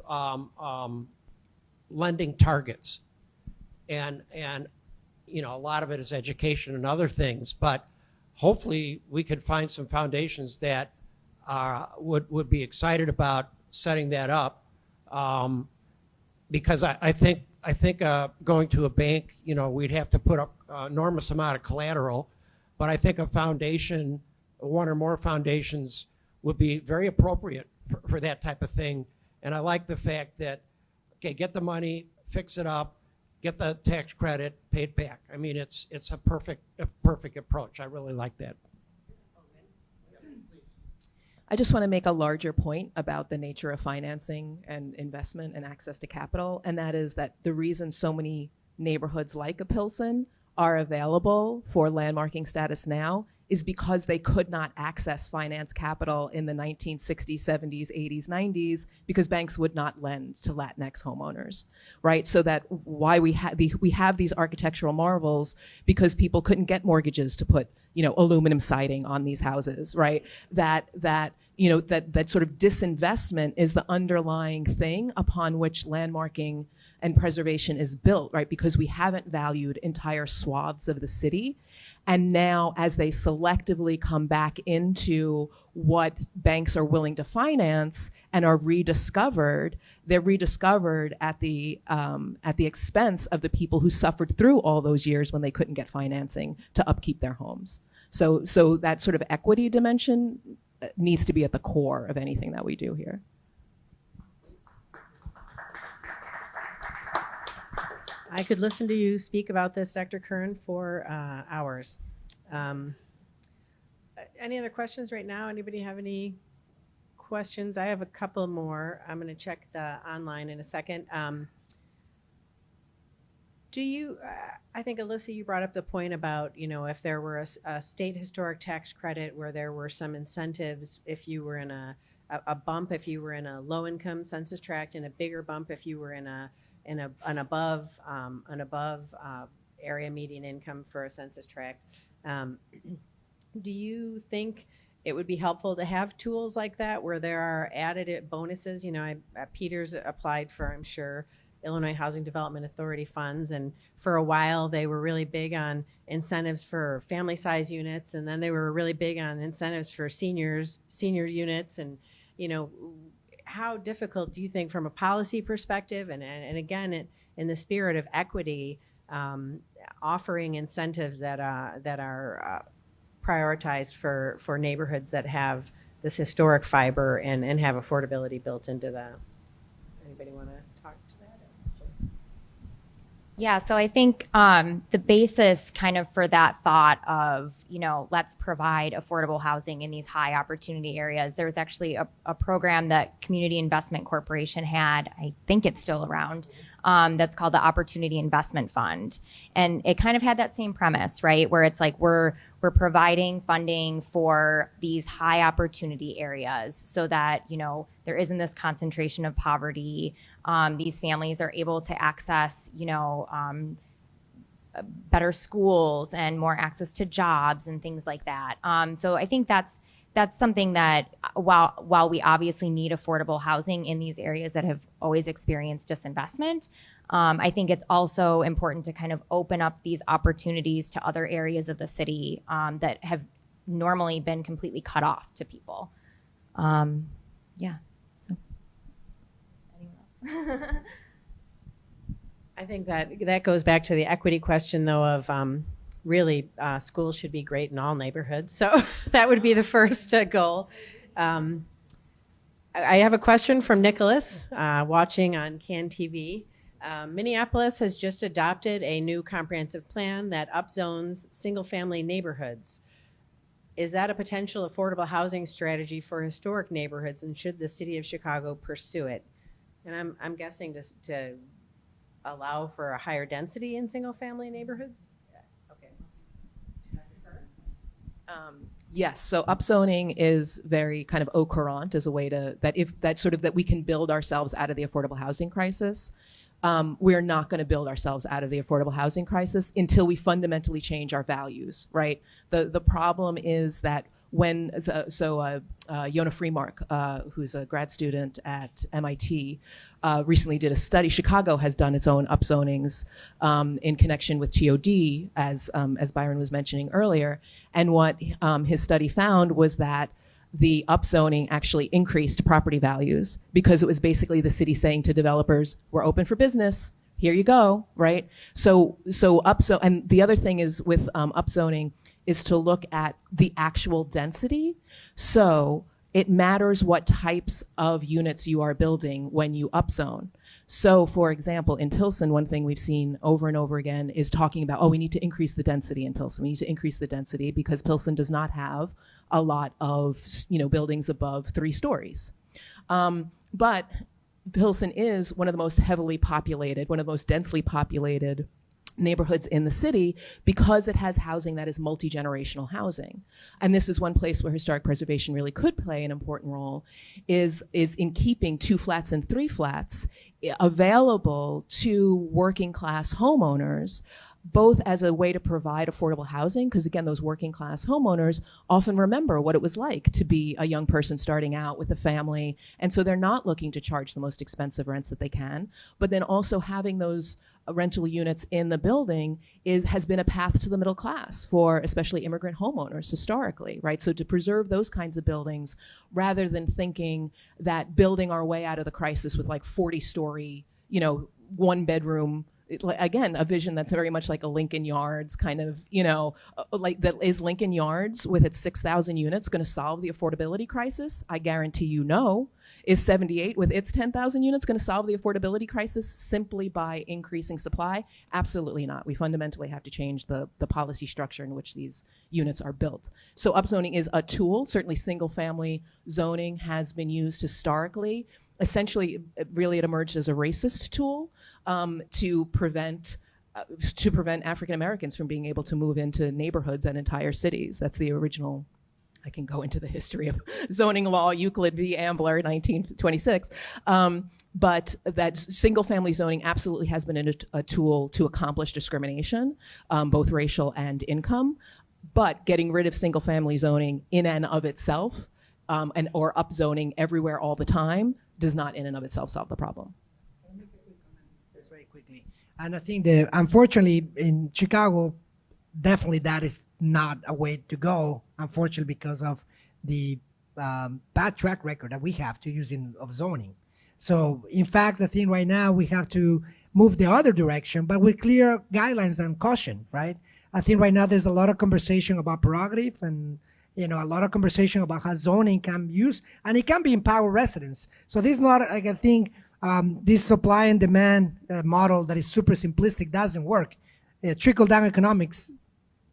lending targets, and a lot of it is education and other things. But hopefully, we could find some foundations that would be excited about setting that up, because I think going to a bank, we'd have to put up an enormous amount of collateral, but I think a foundation one or more foundations would be very appropriate for that type of thing. And I like the fact that, okay, get the money, fix it up, get the tax credit, pay it back. I mean, it's a perfect approach. I really like that. I just want to make a larger point about the nature of financing and investment and access to capital, and that is that the reason so many neighborhoods like a Pilsen are available for landmarking status now is because they could not access finance capital in the 1960s, 70s, 80s, 90s, because banks would not lend to Latinx homeowners, right? So that why we have these architectural marvels, because people couldn't get mortgages to put, aluminum siding on these houses, right? That sort of disinvestment is the underlying thing upon which landmarking and preservation is built, right? Because we haven't valued entire swaths of the city. And now as they selectively come back into what banks are willing to finance and are rediscovered, they're rediscovered at the expense of the people who suffered through all those years when they couldn't get financing to upkeep their homes. So that sort of equity dimension needs to be at the core of anything that we do here. I could listen to you speak about this, Dr. Kern, for hours. Any other questions right now? Anybody have any questions? I have a couple more. I'm going to check the online in a second. I think, Alyssa, you brought up the point about, if there were a state historic tax credit where there were some incentives if you were in a bump if you were in a low-income census tract, and a bigger bump if you were in an above area median income for a census tract. Do you think it would be helpful to have tools like that where there are added bonuses? Peter's applied for, I'm sure, Illinois Housing Development Authority funds, and for a while they were really big on incentives for family size units, and then they were really big on incentives for senior units, and how difficult do you think from a policy perspective and again in the spirit of equity, offering incentives that are prioritized for neighborhoods that have this historic fiber and have affordability built into the. Anybody want to talk to that? Yeah, so I think the basis kind of for that thought of, let's provide affordable housing in these high opportunity areas. There was actually a program that Community Investment Corporation had, I think it's still around, that's called the Opportunity Investment Fund. And it kind of had that same premise, right? Where it's like we're providing funding for these high opportunity areas so that, there isn't this concentration of poverty. These families are able to access, better schools and more access to jobs and things like that. So I think that's something that while we obviously need affordable housing in these areas that have always experienced disinvestment, I think it's also important to kind of open up these opportunities to other areas of the city that have normally been completely cut off to people. Yeah. So. I think that goes back to the equity question, though, of really schools should be great in all neighborhoods. So that would be the first goal. I have a question from Nicholas watching on CAN TV. Minneapolis has just adopted a new comprehensive plan that upzones single-family neighborhoods. Is that a potential affordable housing strategy for historic neighborhoods, and should the city of Chicago pursue it? And I'm guessing to allow for a higher density in single-family neighborhoods? Yeah. Okay. Yes, so upzoning is very kind of au courant as a way that we can build ourselves out of the affordable housing crisis. We're not going to build ourselves out of the affordable housing crisis until we fundamentally change our values, right? The problem is that when, Yona Freemark, who's a grad student at MIT, recently did a study. Chicago has done its own upzonings in connection with TOD, as Byron was mentioning earlier. And what his study found was that the upzoning actually increased property values because it was basically the city saying to developers, we're open for business, here you go, right? And the other thing is with upzoning, is to look at the actual density. So it matters what types of units you are building when you upzone. So for example, in Pilsen, one thing we've seen over and over again is talking about, oh, we need to increase the density in Pilsen. We need to increase the density because Pilsen does not have a lot of, buildings above 3 stories. But Pilsen is one of the most heavily populated, one of the most densely populated neighborhoods in the city because it has housing that is multi-generational housing. And this is one place where historic preservation really could play an important role, is in keeping 2 flats and 3 flats available to working class homeowners, both as a way to provide affordable housing, because again, those working class homeowners often remember what it was like to be a young person starting out with a family, and so they're not looking to charge the most expensive rents that they can, but then also having those rental units in the building has been a path to the middle class for especially immigrant homeowners historically, right? So to preserve those kinds of buildings, rather than thinking that building our way out of the crisis with like 40-story, 1-bedroom, again, a vision that's very much like a Lincoln Yards kind of, like that is Lincoln Yards with its 6,000 units going to solve the affordability crisis? I guarantee you no. Is 78 with its 10,000 units going to solve the affordability crisis simply by increasing supply? Absolutely not. We fundamentally have to change the policy structure in which these units are built. So upzoning is a tool. Certainly single family zoning has been used historically. Essentially, really it emerged as a racist tool to prevent African Americans from being able to move into neighborhoods and entire cities. That's the original. I can go into the history of zoning law, Euclid v. Ambler, 1926. But that single family zoning absolutely has been a tool to accomplish discrimination, both racial and income. But getting rid of single family zoning in and of itself, or upzoning everywhere all the time, does not in and of itself solve the problem. I'll make a quick comment just very quickly. And I think that unfortunately in Chicago, definitely that is not a way to go, unfortunately, because of the bad track record that we have to using of zoning. So in fact, I think right now we have to move the other direction, but with clear guidelines and caution, right? I think right now there's a lot of conversation about prerogative and a lot of conversation about how zoning can be used, and it can be empower residents. So this is not, like, I think this supply and demand model that is super simplistic doesn't work. Trickle-down economics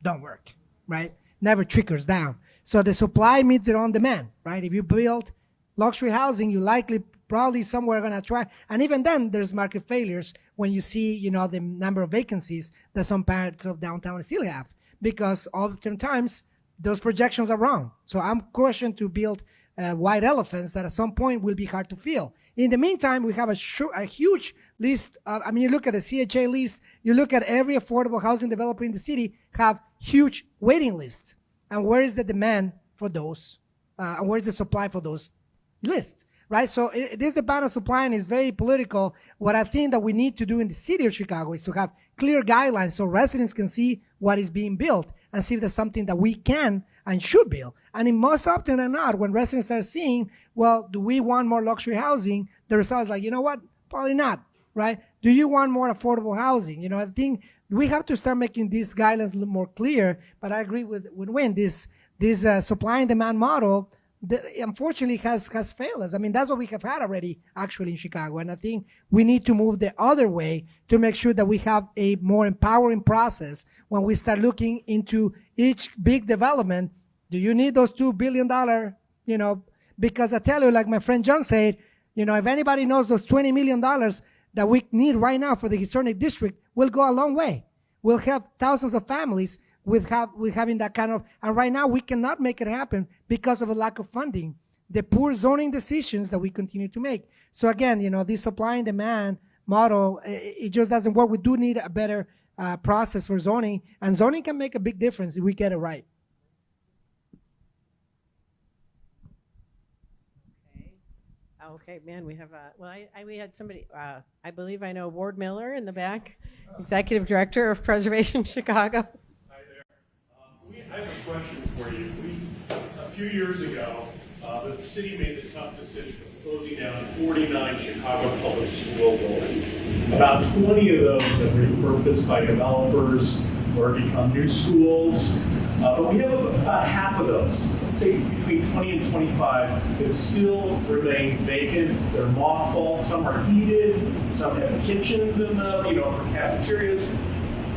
don't work, right? Never trickles down. So the supply meets their own demand, right? If you build luxury housing, you likely probably somewhere going to try, and even then there's market failures when you see, the number of vacancies that some parts of downtown still have, because oftentimes those projections are wrong. So I'm questioned to build white elephants that at some point will be hard to fill. In the meantime, we have a huge list of, you look at the CHA list, you look at every affordable housing developer in the city have huge waiting lists. And where is the demand for those? And where is the supply for those lists, right? So this debate of supply and is very political. What I think that we need to do in the city of Chicago is to have clear guidelines so residents can see what is being built and see if there's something that we can and should build. And in most often than not, when residents are seeing, well, do we want more luxury housing? The result is like, you know what? Probably not, right? Do you want more affordable housing? I think we have to start making these guidelines a little more clear, but I agree with Wynn. This supply and demand model, unfortunately, has failed us. That's what we have had already, actually, in Chicago. And I think we need to move the other way to make sure that we have a more empowering process when we start looking into each big development. Do you need those $2 billion, because I tell you, like my friend John said, if anybody knows those $20 million that we need right now for the historic district, will go a long way. We'll help thousands of families with having that kind of, and right now we cannot make it happen because of a lack of funding, the poor zoning decisions that we continue to make. So again, this supply and demand model, it just doesn't work. We do need a better process for zoning, and zoning can make a big difference if we get it right. Okay, man, we have we had somebody, I believe I know Ward Miller in the back, Executive Director of Preservation Chicago. Hi there. I have a question for you. A few years ago, the city made the tough decision of closing down 49 Chicago public school buildings. About 20 of those have been repurposed by developers or become new schools. But we have about half of those, let's say between 20 and 25, that still remain vacant. They're mothballed. Some are heated. Some have kitchens in them, for cafeterias,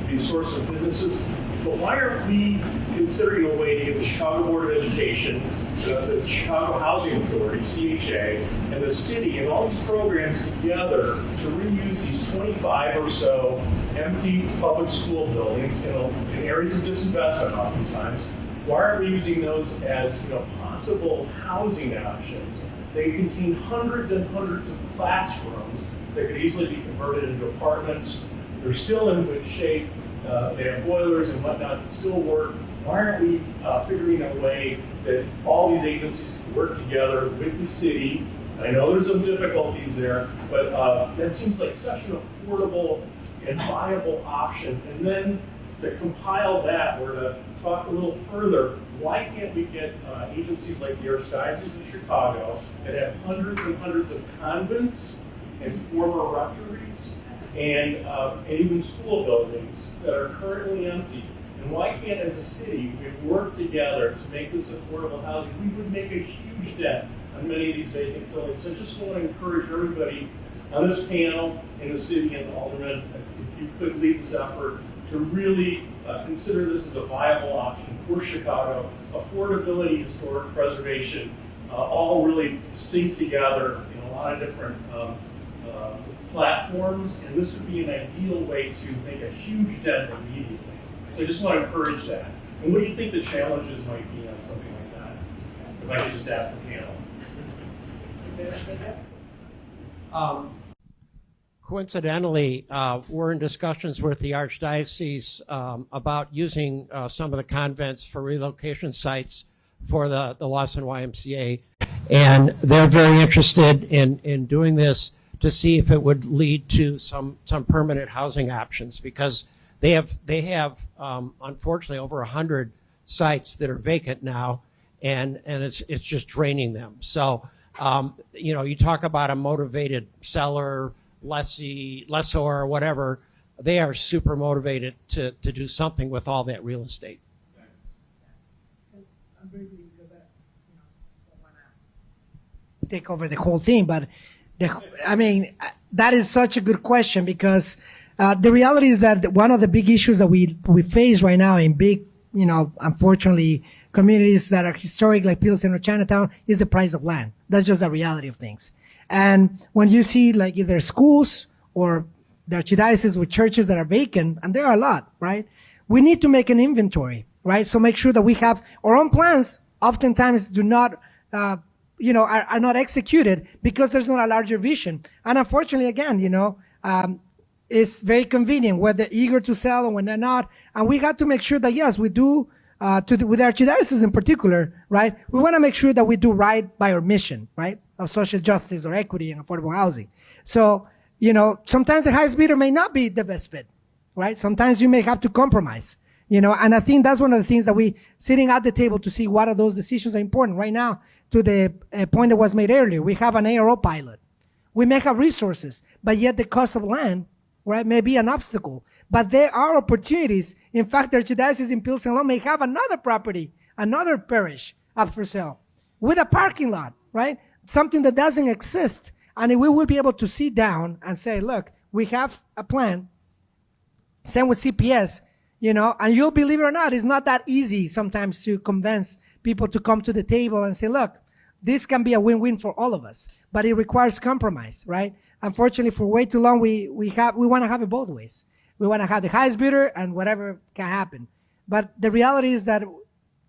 be a source of businesses. But why aren't we considering a way to get the Chicago Board of Education, the Chicago Housing Authority, CHA, and the city and all these programs together to reuse these 25 or so empty public school buildings in areas of disinvestment oftentimes? Why aren't we using those as possible housing options? They contain hundreds and hundreds of classrooms that could easily be converted into apartments. They're still in good shape. They have boilers and whatnot that still work. Why aren't we figuring a way that all these agencies can work together with the city? I know there's some difficulties there, but that seems like such an affordable and viable option. And then to compile that, or to talk a little further, why can't we get agencies like the Archdiocese of Chicago that have hundreds and hundreds of convents and former rectories and even school buildings that are currently empty? And why can't, as a city, we work together to make this affordable housing? We would make a huge dent on many of these vacant buildings. So I just want to encourage everybody on this panel, in the city and the aldermen, if you could lead this effort to really consider this as a viable option for Chicago. Affordability, historic preservation, all really sync together in a lot of different platforms, and this would be an ideal way to make a huge dent immediately. So I just want to encourage that. And what do you think the challenges might be on something like that? If I could just ask the panel. Coincidentally, we're in discussions with the Archdiocese about using some of the convents for relocation sites for the Lawson YMCA, and they're very interested in doing this to see if it would lead to some permanent housing options, because they have unfortunately over 100 sites that are vacant now, and it's just draining them. So you talk about a motivated seller, lessor, or whatever, they are super motivated to do something with all that real estate. Take over the whole thing, but that is such a good question, because the reality is that one of the big issues that we face right now in big, unfortunately, communities that are historic, like Pilsen or Chinatown, is the price of land. That's just the reality of things. And when you see like either schools or the archdiocese with churches that are vacant, and there are a lot, right? We need to make an inventory, right? So make sure that we have our own plans. Oftentimes do not, are not executed because there's not a larger vision. And unfortunately, again, it's very convenient when they're eager to sell and when they're not. And we got to make sure that, yes, we do, with the archdiocese in particular, right? We want to make sure that we do right by our mission, right? Of social justice or equity and affordable housing. So, sometimes the highest bidder may not be the best fit, right? Sometimes you may have to compromise, and I think that's one of the things that we sitting at the table to see what of those decisions are important. Right now, to the point that was made earlier, we have an ARO pilot. We may have resources, but yet the cost of land, right, may be an obstacle. But there are opportunities. In fact, the archdiocese in Pilsen alone may have another property, another parish up for sale with a parking lot, right? Something that doesn't exist. And we will be able to sit down and say, look, we have a plan. Same with CPS, and you'll believe it or not, it's not that easy sometimes to convince people to come to the table and say, look, this can be a win-win for all of us, but it requires compromise, right? Unfortunately, for way too long, we want to have it both ways. We want to have the highest bidder and whatever can happen. But the reality is that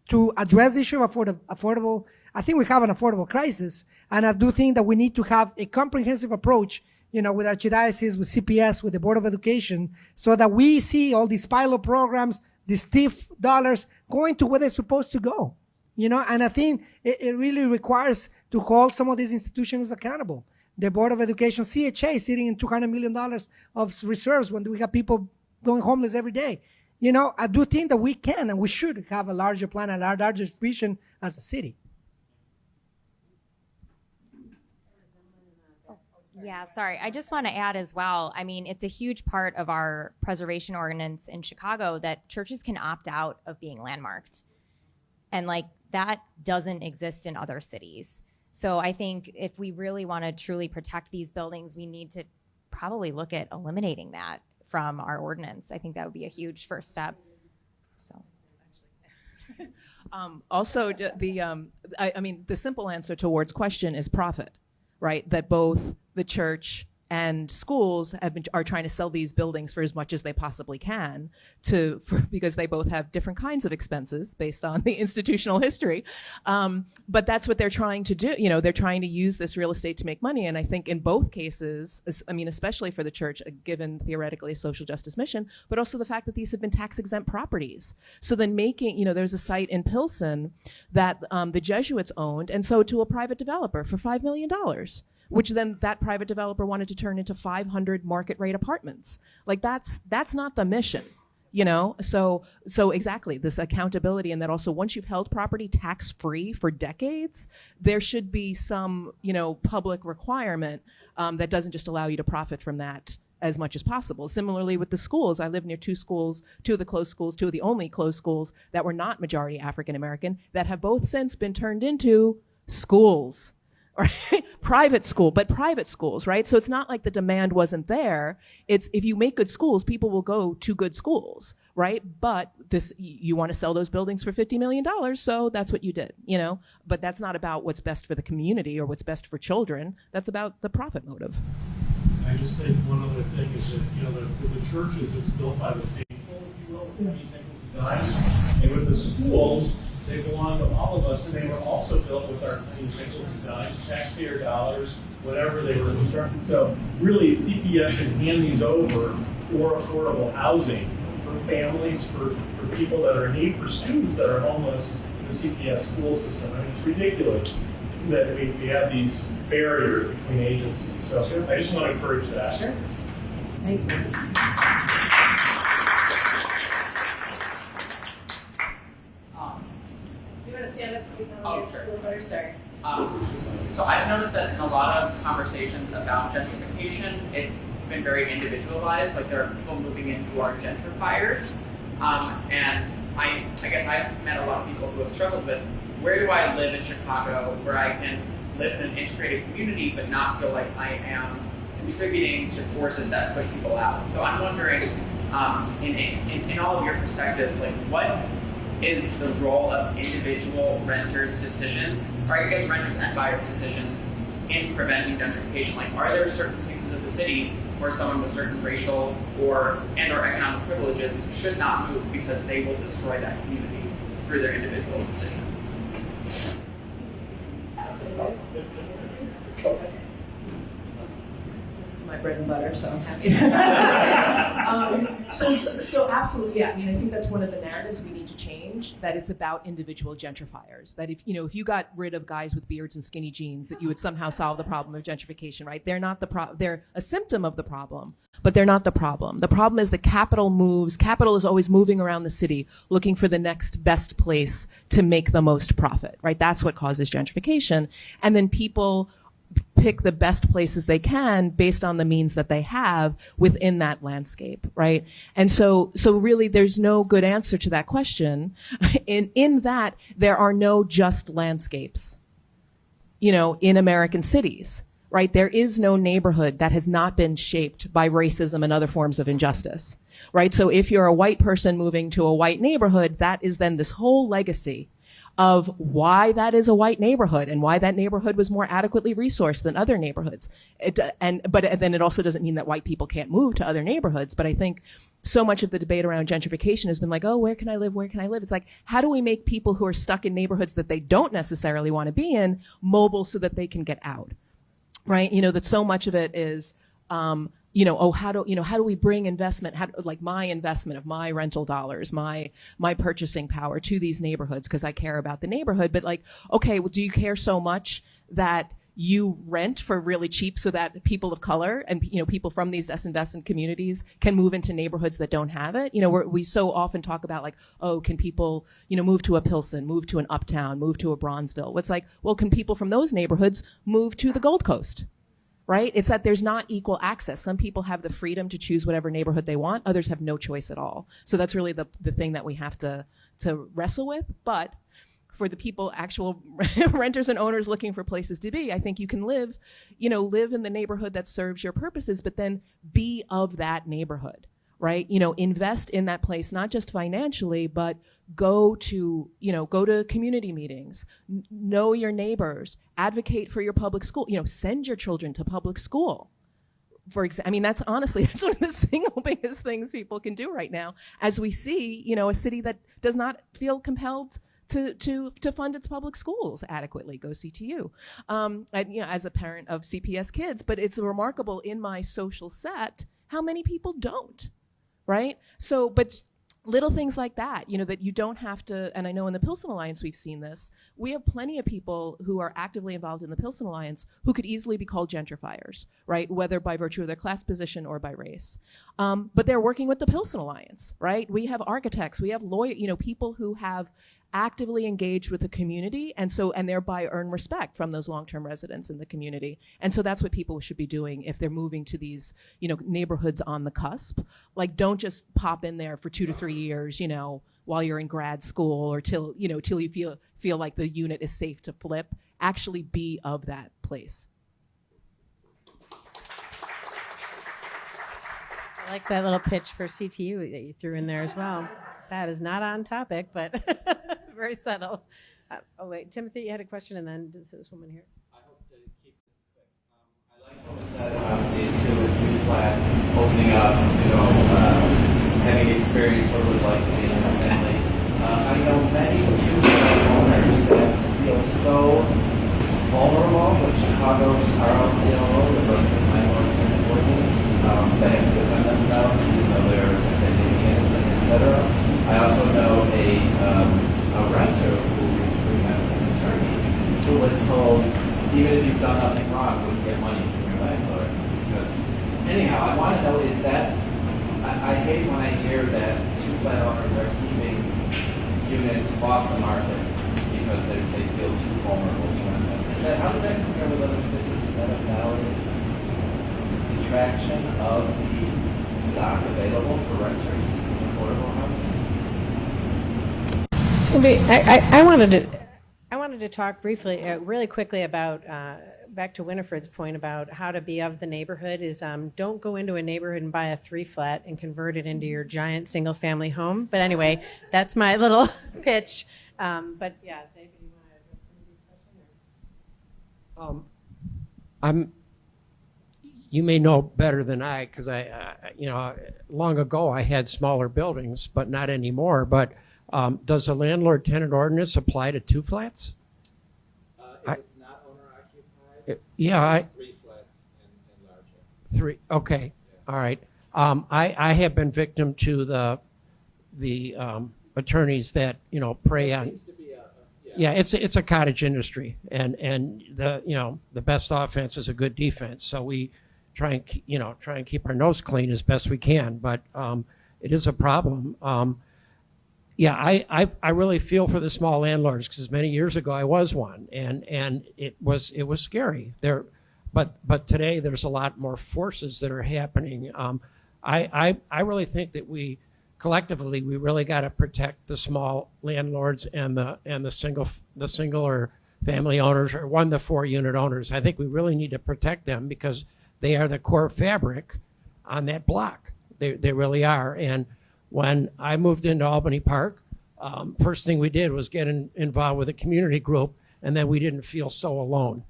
to address the issue of affordable, I think we have an affordable crisis, and I do think that we need to have a comprehensive approach, with archdiocese, with CPS, with the Board of Education, so that we see all these pilot programs, these stiff dollars going to where they're supposed to go. And I think it really requires to hold some of these institutions accountable. The Board of Education, CHA, sitting in $200 million of reserves when we have people going homeless every day. I do think that we can and we should have a larger plan, a larger vision as a city. Yeah, sorry. I just want to add as well. I mean, it's a huge part of our preservation ordinance in Chicago that churches can opt out of being landmarked. And like that doesn't exist in other cities. So I think if we really want to truly protect these buildings, we need to probably look at eliminating that from our ordinance. I think that would be a huge first step. So. Also, I mean, the simple answer to Ward's question is profit, right? That both the church and schools are trying to sell these buildings for as much as they possibly can because they both have different kinds of expenses based on the institutional history. But that's what they're trying to do. They're trying to use this real estate to make money. And I think in both cases, I mean, especially for the church, given theoretically a social justice mission, but also the fact that these have been tax exempt properties. So then there's a site in Pilsen that the Jesuits owned and sold to a private developer for $5 million. Which then that private developer wanted to turn into 500 market rate apartments. Like that's not the mission, So exactly this accountability, and that also once you've held property tax free for decades, there should be some, public requirement that doesn't just allow you to profit from that as much as possible. Similarly with the schools, I live near two of the closed schools, two of the only closed schools that were not majority African American that have both since been turned into schools. Right? Private schools, right? So it's not like the demand wasn't there. It's if you make good schools, people will go to good schools, right? But you want to sell those buildings for $50 million, so that's what you did, But that's not about what's best for the community or what's best for children. That's about the profit motive. I just think one other thing is that, the churches, it's built by the faithful, if you will, these nickels and dimes. And with the schools, they belong to all of us, and they were also built with our pennies, nickels, and dimes, taxpayer dollars, whatever they were constructed. So really, CPS should hand these over for affordable housing for families, for people that are in need, for students that are homeless in the CPS school system. I mean, it's ridiculous that we have these barriers between agencies. So I just want to encourage that. Sure. Thank you. Sorry. So I've noticed that in a lot of conversations about gentrification, it's been very individualized. Like there are people moving in who are gentrifiers, and I guess I've met a lot of people who have struggled with where do I live in Chicago where I can live in an integrated community but not feel like I am contributing to forces that push people out. So I'm wondering, in all of your perspectives, like what is the role of individual renters' decisions, or I guess renters and buyers' decisions, in preventing gentrification? Like, are there certain places of the city where someone with certain racial or economic privileges should not move because they will destroy that community through their individual decisions? This is my bread and butter, so I'm happy. So absolutely, yeah. I mean, I think that's one of the narratives we need to change. That it's about individual gentrifiers. That if you got rid of guys with beards and skinny jeans, that you would somehow solve the problem of gentrification, right? They're not the problem. They're a symptom of the problem, but they're not the problem. The problem is that capital moves. Capital is always moving around the city, looking for the next best place to make the most profit, right? That's what causes gentrification, and then people pick the best places they can based on the means that they have within that landscape, right? And so really there's no good answer to that question. In that there are no just landscapes, in American cities, right? There is no neighborhood that has not been shaped by racism and other forms of injustice, right? So if you're a white person moving to a white neighborhood, that is then this whole legacy of why that is a white neighborhood and why that neighborhood was more adequately resourced than other neighborhoods. But then it also doesn't mean that white people can't move to other neighborhoods. But I think so much of the debate around gentrification has been like, oh, where can I live? Where can I live? It's like, how do we make people who are stuck in neighborhoods that they don't necessarily want to be in mobile so that they can get out, right? That so much of it is, how do we bring investment, like my investment of my rental dollars, my purchasing power to these neighborhoods because I care about the neighborhood. But like, okay, well, do you care so much that you rent for really cheap so that people of color and, people from these disinvested communities can move into neighborhoods that don't have it? We so often talk about like, oh, can people, move to a Pilsen, move to an Uptown, move to a Bronzeville? It's like, well, can people from those neighborhoods move to the Gold Coast? right? It's that there's not equal access. Some people have the freedom to choose whatever neighborhood they want. Others have no choice at all. So that's really the thing that we have to wrestle with. But for the people, actual renters and owners looking for places to be, I think you can live in the neighborhood that serves your purposes, but then be of that neighborhood, right? Invest in that place, not just financially, but go to community meetings, know your neighbors, advocate for your public school, send your children to public school. For example, I mean, that's one of the single biggest things people can do right now, as we see, a city that does not feel compelled to fund its public schools adequately. Go CTU. As a parent of CPS kids, but it's remarkable in my social set how many people don't, right? So, but little things like that, that you don't have to, and I know in the Pilsen Alliance we've seen this, we have plenty of people who are actively involved in the Pilsen Alliance who could easily be called gentrifiers, right? Whether by virtue of their class position or by race. But they're working with the Pilsen Alliance, right? We have architects, we have lawyers, people who have actively engaged with the community and thereby earn respect from those long-term residents in the community. And so that's what people should be doing if they're moving to these, neighborhoods on the cusp. Like, don't just pop in there for 2 to 3 years, while you're in grad school or till you feel like the unit is safe to flip. Actually be of that place. I like that little pitch for CTU that you threw in there as well. That is not on topic, but very subtle. Oh, wait, Timothy, you had a question, and then this woman here. I hope to keep this quick. I like what was said about the two flat opening up, having experience what it was like to be in a family. I know many two-flat owners that feel so vulnerable with Chicago's RLTLO, the resident landlords and ordinance. They have to defend themselves, even though they're innocent, etc. I also know a renter who recently met an attorney who was told, even if you've done nothing wrong, you wouldn't get money from your landlord. Because, anyhow, I want to know, is that, I hate when I hear that two flat owners are keeping units off the market because they feel too vulnerable to it. How does that compare with other cities? Is that a valid detraction of the stock available for renters in affordable housing? I wanted to talk briefly, really quickly about back to Winifred's point about how to be of the neighborhood. Is don't go into a neighborhood and buy a 3-flat and convert it into your giant single-family home. But anyway, that's my little pitch. But yeah, David, you want to address question? You may know better than I, because long ago I had smaller buildings, but not anymore. But does the landlord-tenant ordinance apply to 2 flats? If it's not owner-occupied, Yeah, 3 flats and larger. 3. Okay, Yeah. all right. I have been victim to the attorneys that prey on. Seems to be Yeah, it's a cottage industry, and the best offense is a good defense. So we try and keep our nose clean as best we can, but it is a problem. Yeah, I really feel for the small landlords, because many years ago I was one, and it was scary there, but today there's a lot more forces that are happening. I really think that we collectively really got to protect the small landlords and the single or family owners, or 1 to 4 unit owners. I think we really need to protect them, because they are the core fabric on that block. They really are. And when I moved into Albany Park, first thing we did was get involved with a community group, and then we didn't feel so alone.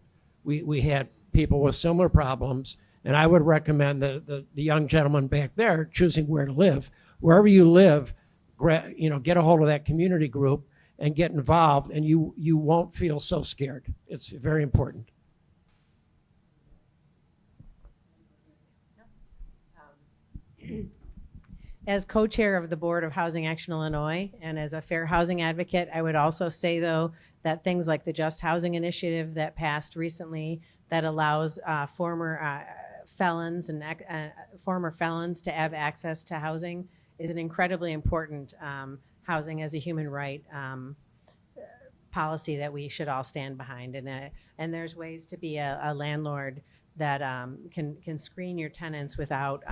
We had people with similar problems, and I would recommend the young gentleman back there choosing where to live. Wherever you live, get a hold of that community group and get involved, and you won't feel so scared. It's very important. As co-chair of the Board of Housing Action Illinois and as a fair housing advocate, I would also say, though, that things like the Just Housing Initiative that passed recently that allows former felons and former felons to have access to housing is an incredibly important housing as a human right policy that we should all stand behind. And there's ways to be a landlord that can screen your tenants without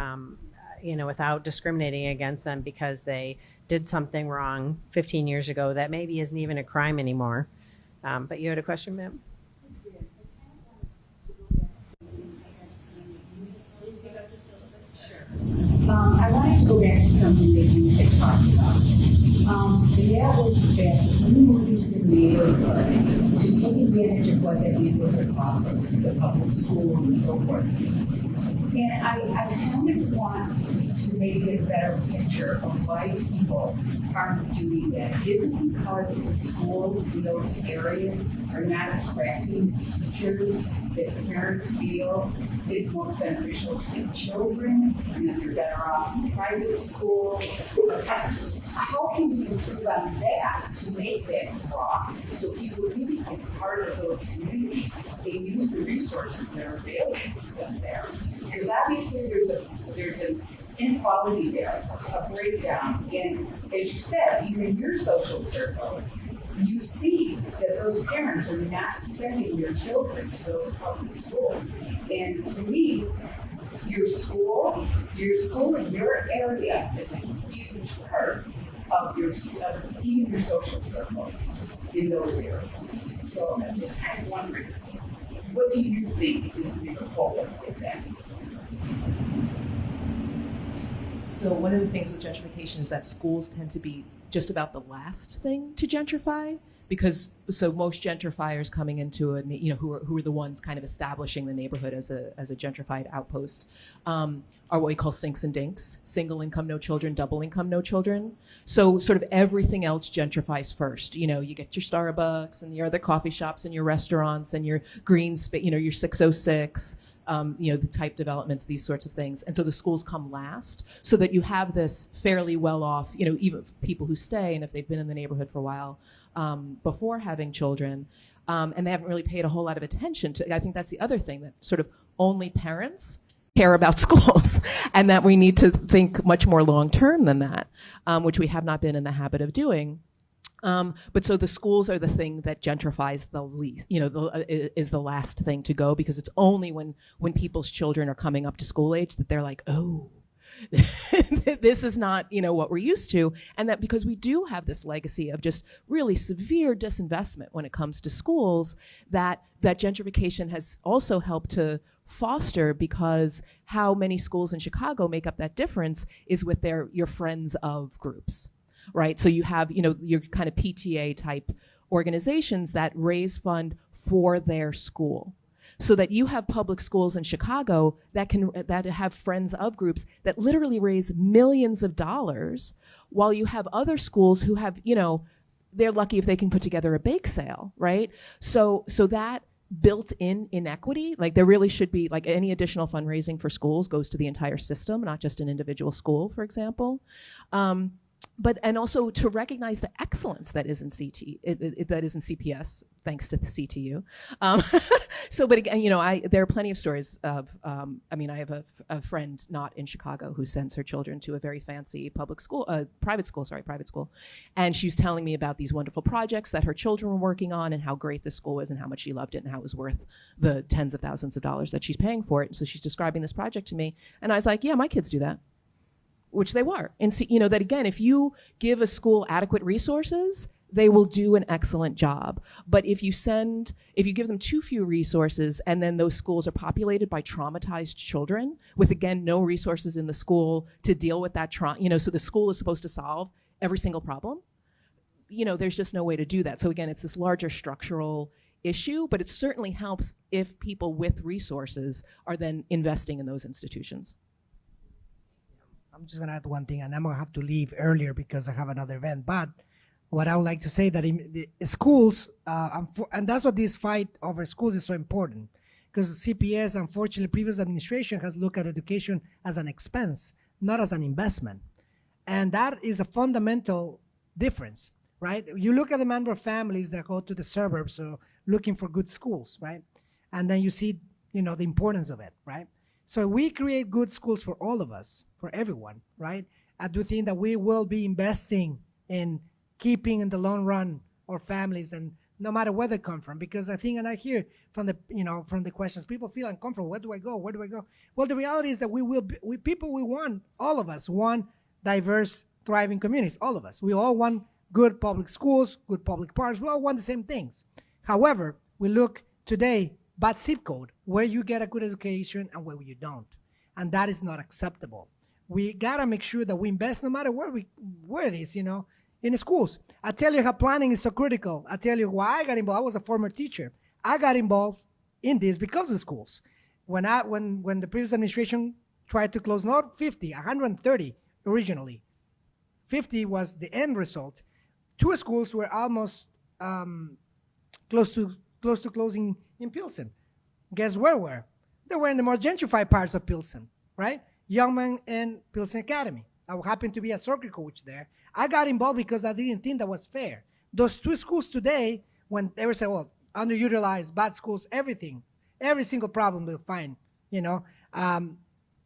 without discriminating against them because they did something wrong 15 years ago that maybe isn't even a crime anymore. But you had a question, ma'am? I wanted to go back to something that you had talked about. And that was that when you move into the neighborhood, to take advantage of what that neighborhood offers, the public school and so forth. And I kind of want to maybe get a better picture of why people aren't doing that. Is it because the schools in those areas are not attracting teachers that parents feel is most beneficial to their children, and that they're better off in private schools? How can we improve on that to make that draw so people really become part of those communities and use the resources that are available to them there? Because obviously there's an inequality there, a breakdown. And as you said, even in your social circles, you see that those parents are not sending their children to those public schools. And to me, your school in your area is a huge part of even your social circles in those areas. So I'm just kind of wondering, what do you think is the goal with that? So one of the things with gentrification is that schools tend to be just about the last thing to gentrify, because so most gentrifiers coming into who are the ones kind of establishing the neighborhood as a gentrified outpost are what we call sinks and dinks: single income, no children; double income, no children. So sort of everything else gentrifies first. You get your Starbucks and your other coffee shops and your restaurants and your green space, your 606. The type developments, these sorts of things. And so the schools come last, so that you have this fairly well-off, even people who stay, and if they've been in the neighborhood for a while before having children, and they haven't really paid a whole lot of attention to. I think that's the other thing, that sort of only parents care about schools, and that we need to think much more long-term than that, which we have not been in the habit of doing. But so the schools are the thing that gentrifies the least, is the last thing to go, because it's only when people's children are coming up to school age that they're like, oh, this is not, what we're used to. And that because we do have this legacy of just really severe disinvestment when it comes to schools, that gentrification has also helped to foster, because how many schools in Chicago make up that difference is with your friends of groups. Right, so you have your kind of PTA type organizations that raise fund for their school, so that you have public schools in Chicago that have friends of groups that literally raise millions of dollars, while you have other schools who have they're lucky if they can put together a bake sale, right? So that built-in inequity, like there really should be, like any additional fundraising for schools goes to the entire system, not just an individual school, for example. And also to recognize the excellence that is in that is in CPS, thanks to the CTU. But again, there are plenty of stories of. I have a friend not in Chicago who sends her children to a very fancy private school, and she was telling me about these wonderful projects that her children were working on, and how great the school was, and how much she loved it, and how it was worth the tens of thousands of dollars that she's paying for it. And so she's describing this project to me, and I was like, yeah, my kids do that. Which they were. And so, that again, if you give a school adequate resources, they will do an excellent job. But if you give them too few resources, and then those schools are populated by traumatized children with, again, no resources in the school to deal with that trauma, so the school is supposed to solve every single problem, there's just no way to do that. So again, it's this larger structural issue, but it certainly helps if people with resources are then investing in those institutions. I'm just going to add one thing, and I'm going to have to leave earlier because I have another event. But what I would like to say that in the schools, and that's what this fight over schools is so important, because CPS, unfortunately, previous administration has looked at education as an expense, not as an investment. And that is a fundamental difference, right? You look at the number of families that go to the suburbs looking for good schools, right? And then you see, the importance of it, right? So we create good schools for all of us, for everyone, right? I do think that we will be investing in keeping in the long run our families and no matter where they come from. Because I think, and I hear from the questions, people feel uncomfortable. Where do I go? Where do I go? Well, the reality is that we want, all of us want diverse, thriving communities. All of us. We all want good public schools, good public parks. We all want the same things. However, we look today, bad zip code, where you get a good education and where you don't. And that is not acceptable. We gotta make sure that we invest no matter where it is, in the schools. I tell you how planning is so critical. I tell you why I got involved. I was a former teacher. I got involved in this because of schools. When the previous administration tried to close not 50, 130 originally, 50 was the end result. 2 schools were almost close to closing in Pilsen. Guess where were? They were in the more gentrified parts of Pilsen, right? Youngman and Pilsen Academy. I happened to be a soccer coach there. I got involved because I didn't think that was fair. Those 2 schools today, when they were saying, well, underutilized, bad schools, everything, every single problem they'll find,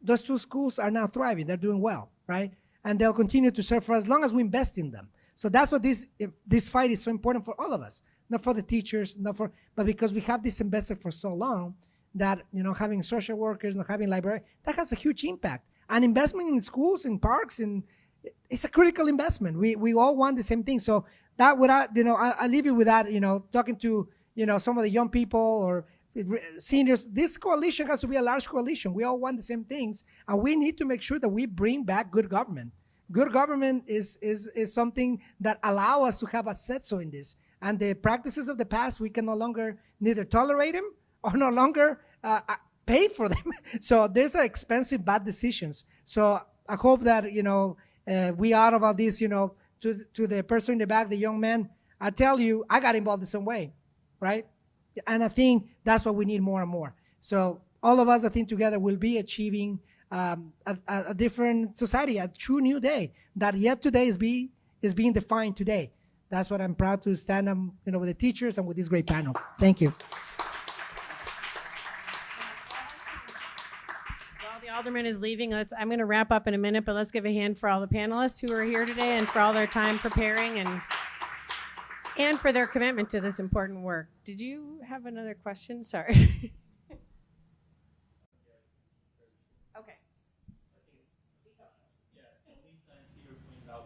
those 2 schools are now thriving. They're doing well, right? And they'll continue to serve for as long as we invest in them. So that's what this fight is so important for all of us, not for the teachers, but because we have this invested for so long that, having social workers, not having library, that has a huge impact. And investment in schools, in parks, it's a critical investment. We all want the same thing. So that I leave you with that, talking to, some of the young people or seniors. This coalition has to be a large coalition. We all want the same things. And we need to make sure that we bring back good government. Good government is something that allow us to have a say-so in this. And the practices of the past, we can no longer neither tolerate them or no longer pay for them. So there's expensive bad decisions. So I hope that, we out of all this, to the person in the back, the young man, I tell you, I got involved the same way, right? And I think that's what we need more and more. So all of us, I think together will be achieving a different society, a true new day that yet today is being defined today. That's what I'm proud to stand up, with the teachers and with this great panel. Thank you. While the alderman is leaving, I'm going to wrap up in a minute, but let's give a hand for all the panelists who are here today and for all their time preparing and for their commitment to this important work. Did you have another question? Sorry. Okay.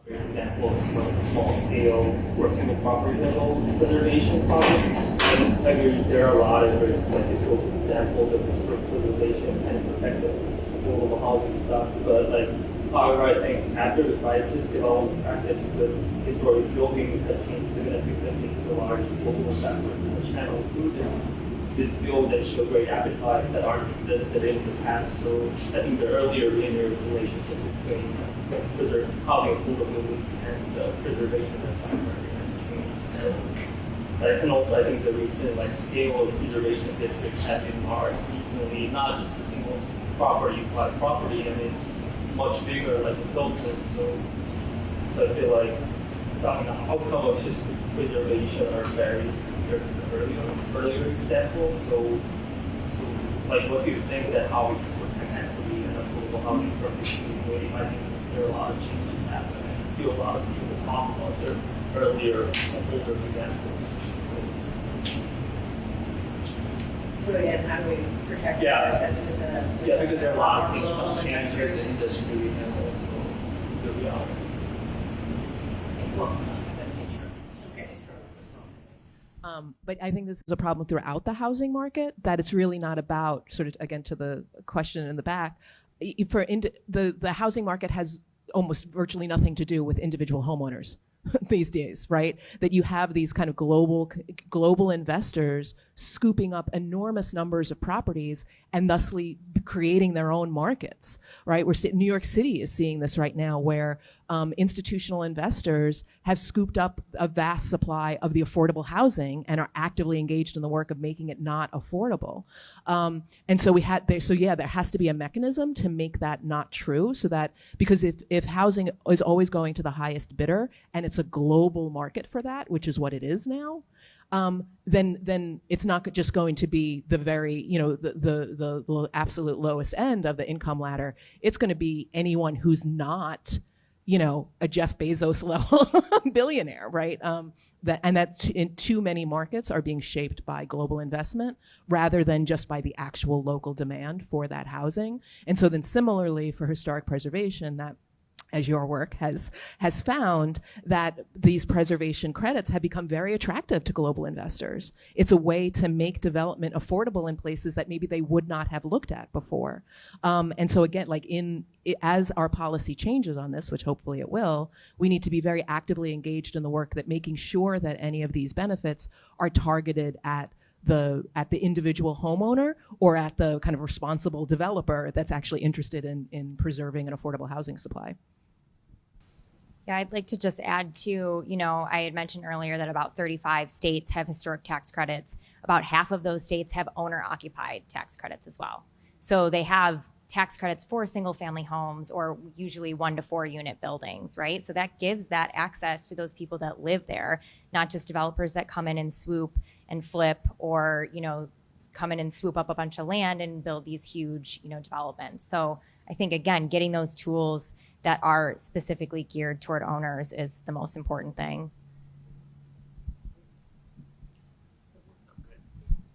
Great example of small scale or single property level preservation projects. And I agree, there are a lot of historical examples of historical preservation and protective affordable housing stocks. But however, I think after the crisis, development practice with historic buildings has changed significantly to large global investors in the channel through this field that show great appetite that aren't existed in the past. So I think the earlier linear relationship between housing affordability and preservation has not very changed. I think the recent scale of preservation districts have been marked recently, not just a single property by property, and it's much bigger, like in Pilsen. So I feel like some outcome of just preservation are very earlier examples. So what do you think that how we can protect equity and affordable housing from this community? I think there are a lot of changes happening, and still a lot of people talk about their earlier older examples. So again, how do we protect ourselves with the because there are a lot of things changing in the industry and also the reality. But I think this is a problem throughout the housing market, that it's really not about, sort of, again, to the question in the back, the housing market has almost virtually nothing to do with individual homeowners these days, right? That you have these kind of global investors scooping up enormous numbers of properties and thusly creating their own markets, right? New York City is seeing this right now, where institutional investors have scooped up a vast supply of the affordable housing and are actively engaged in the work of making it not affordable. And so there has to be a mechanism to make that not true, so that, because if housing is always going to the highest bidder and it's a global market for that, which is what it is now, then it's not just going to be the very, the absolute lowest end of the income ladder. It's going to be anyone who's not you know, a Jeff Bezos level billionaire, right? That in too many markets are being shaped by global investment rather than just by the actual local demand for that housing. And so then similarly for historic preservation, that as your work has found, that these preservation credits have become very attractive to global investors. It's a way to make development affordable in places that maybe they would not have looked at before. And so again, like as our policy changes on this, which hopefully it will, we need to be very actively engaged in the work that making sure that any of these benefits are targeted at the individual homeowner or at the kind of responsible developer that's actually interested in preserving an affordable housing supply. Yeah, I'd like to just add to, you know, I had mentioned earlier that about 35 states have historic tax credits. About half of those states have owner-occupied tax credits as well. So they have tax credits for single family homes or usually 1 to 4 unit buildings, right? So that gives that access to those people that live there, not just developers that come in and swoop and flip or, you know, come in and swoop up a bunch of land and build these huge, you know, developments. So I think, again, getting those tools that are specifically geared toward owners is the most important thing.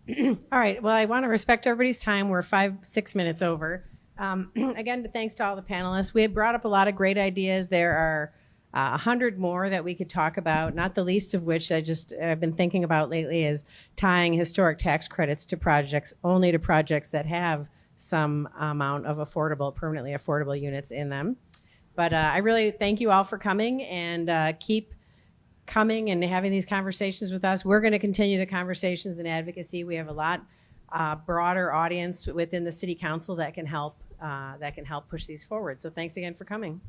All right. Well, I want to respect everybody's time. We're 6 minutes over. Again, thanks to all the panelists. We have brought up a lot of great ideas. There are 100 more that we could talk about, not the least of which I've been thinking about lately is tying historic tax credits to projects that have some amount of permanently affordable units in them. But I really thank you all for coming and keep coming and having these conversations with us. We're going to continue the conversations and advocacy. We have a lot broader audience within the City Council that can help push these forward. So thanks again for coming.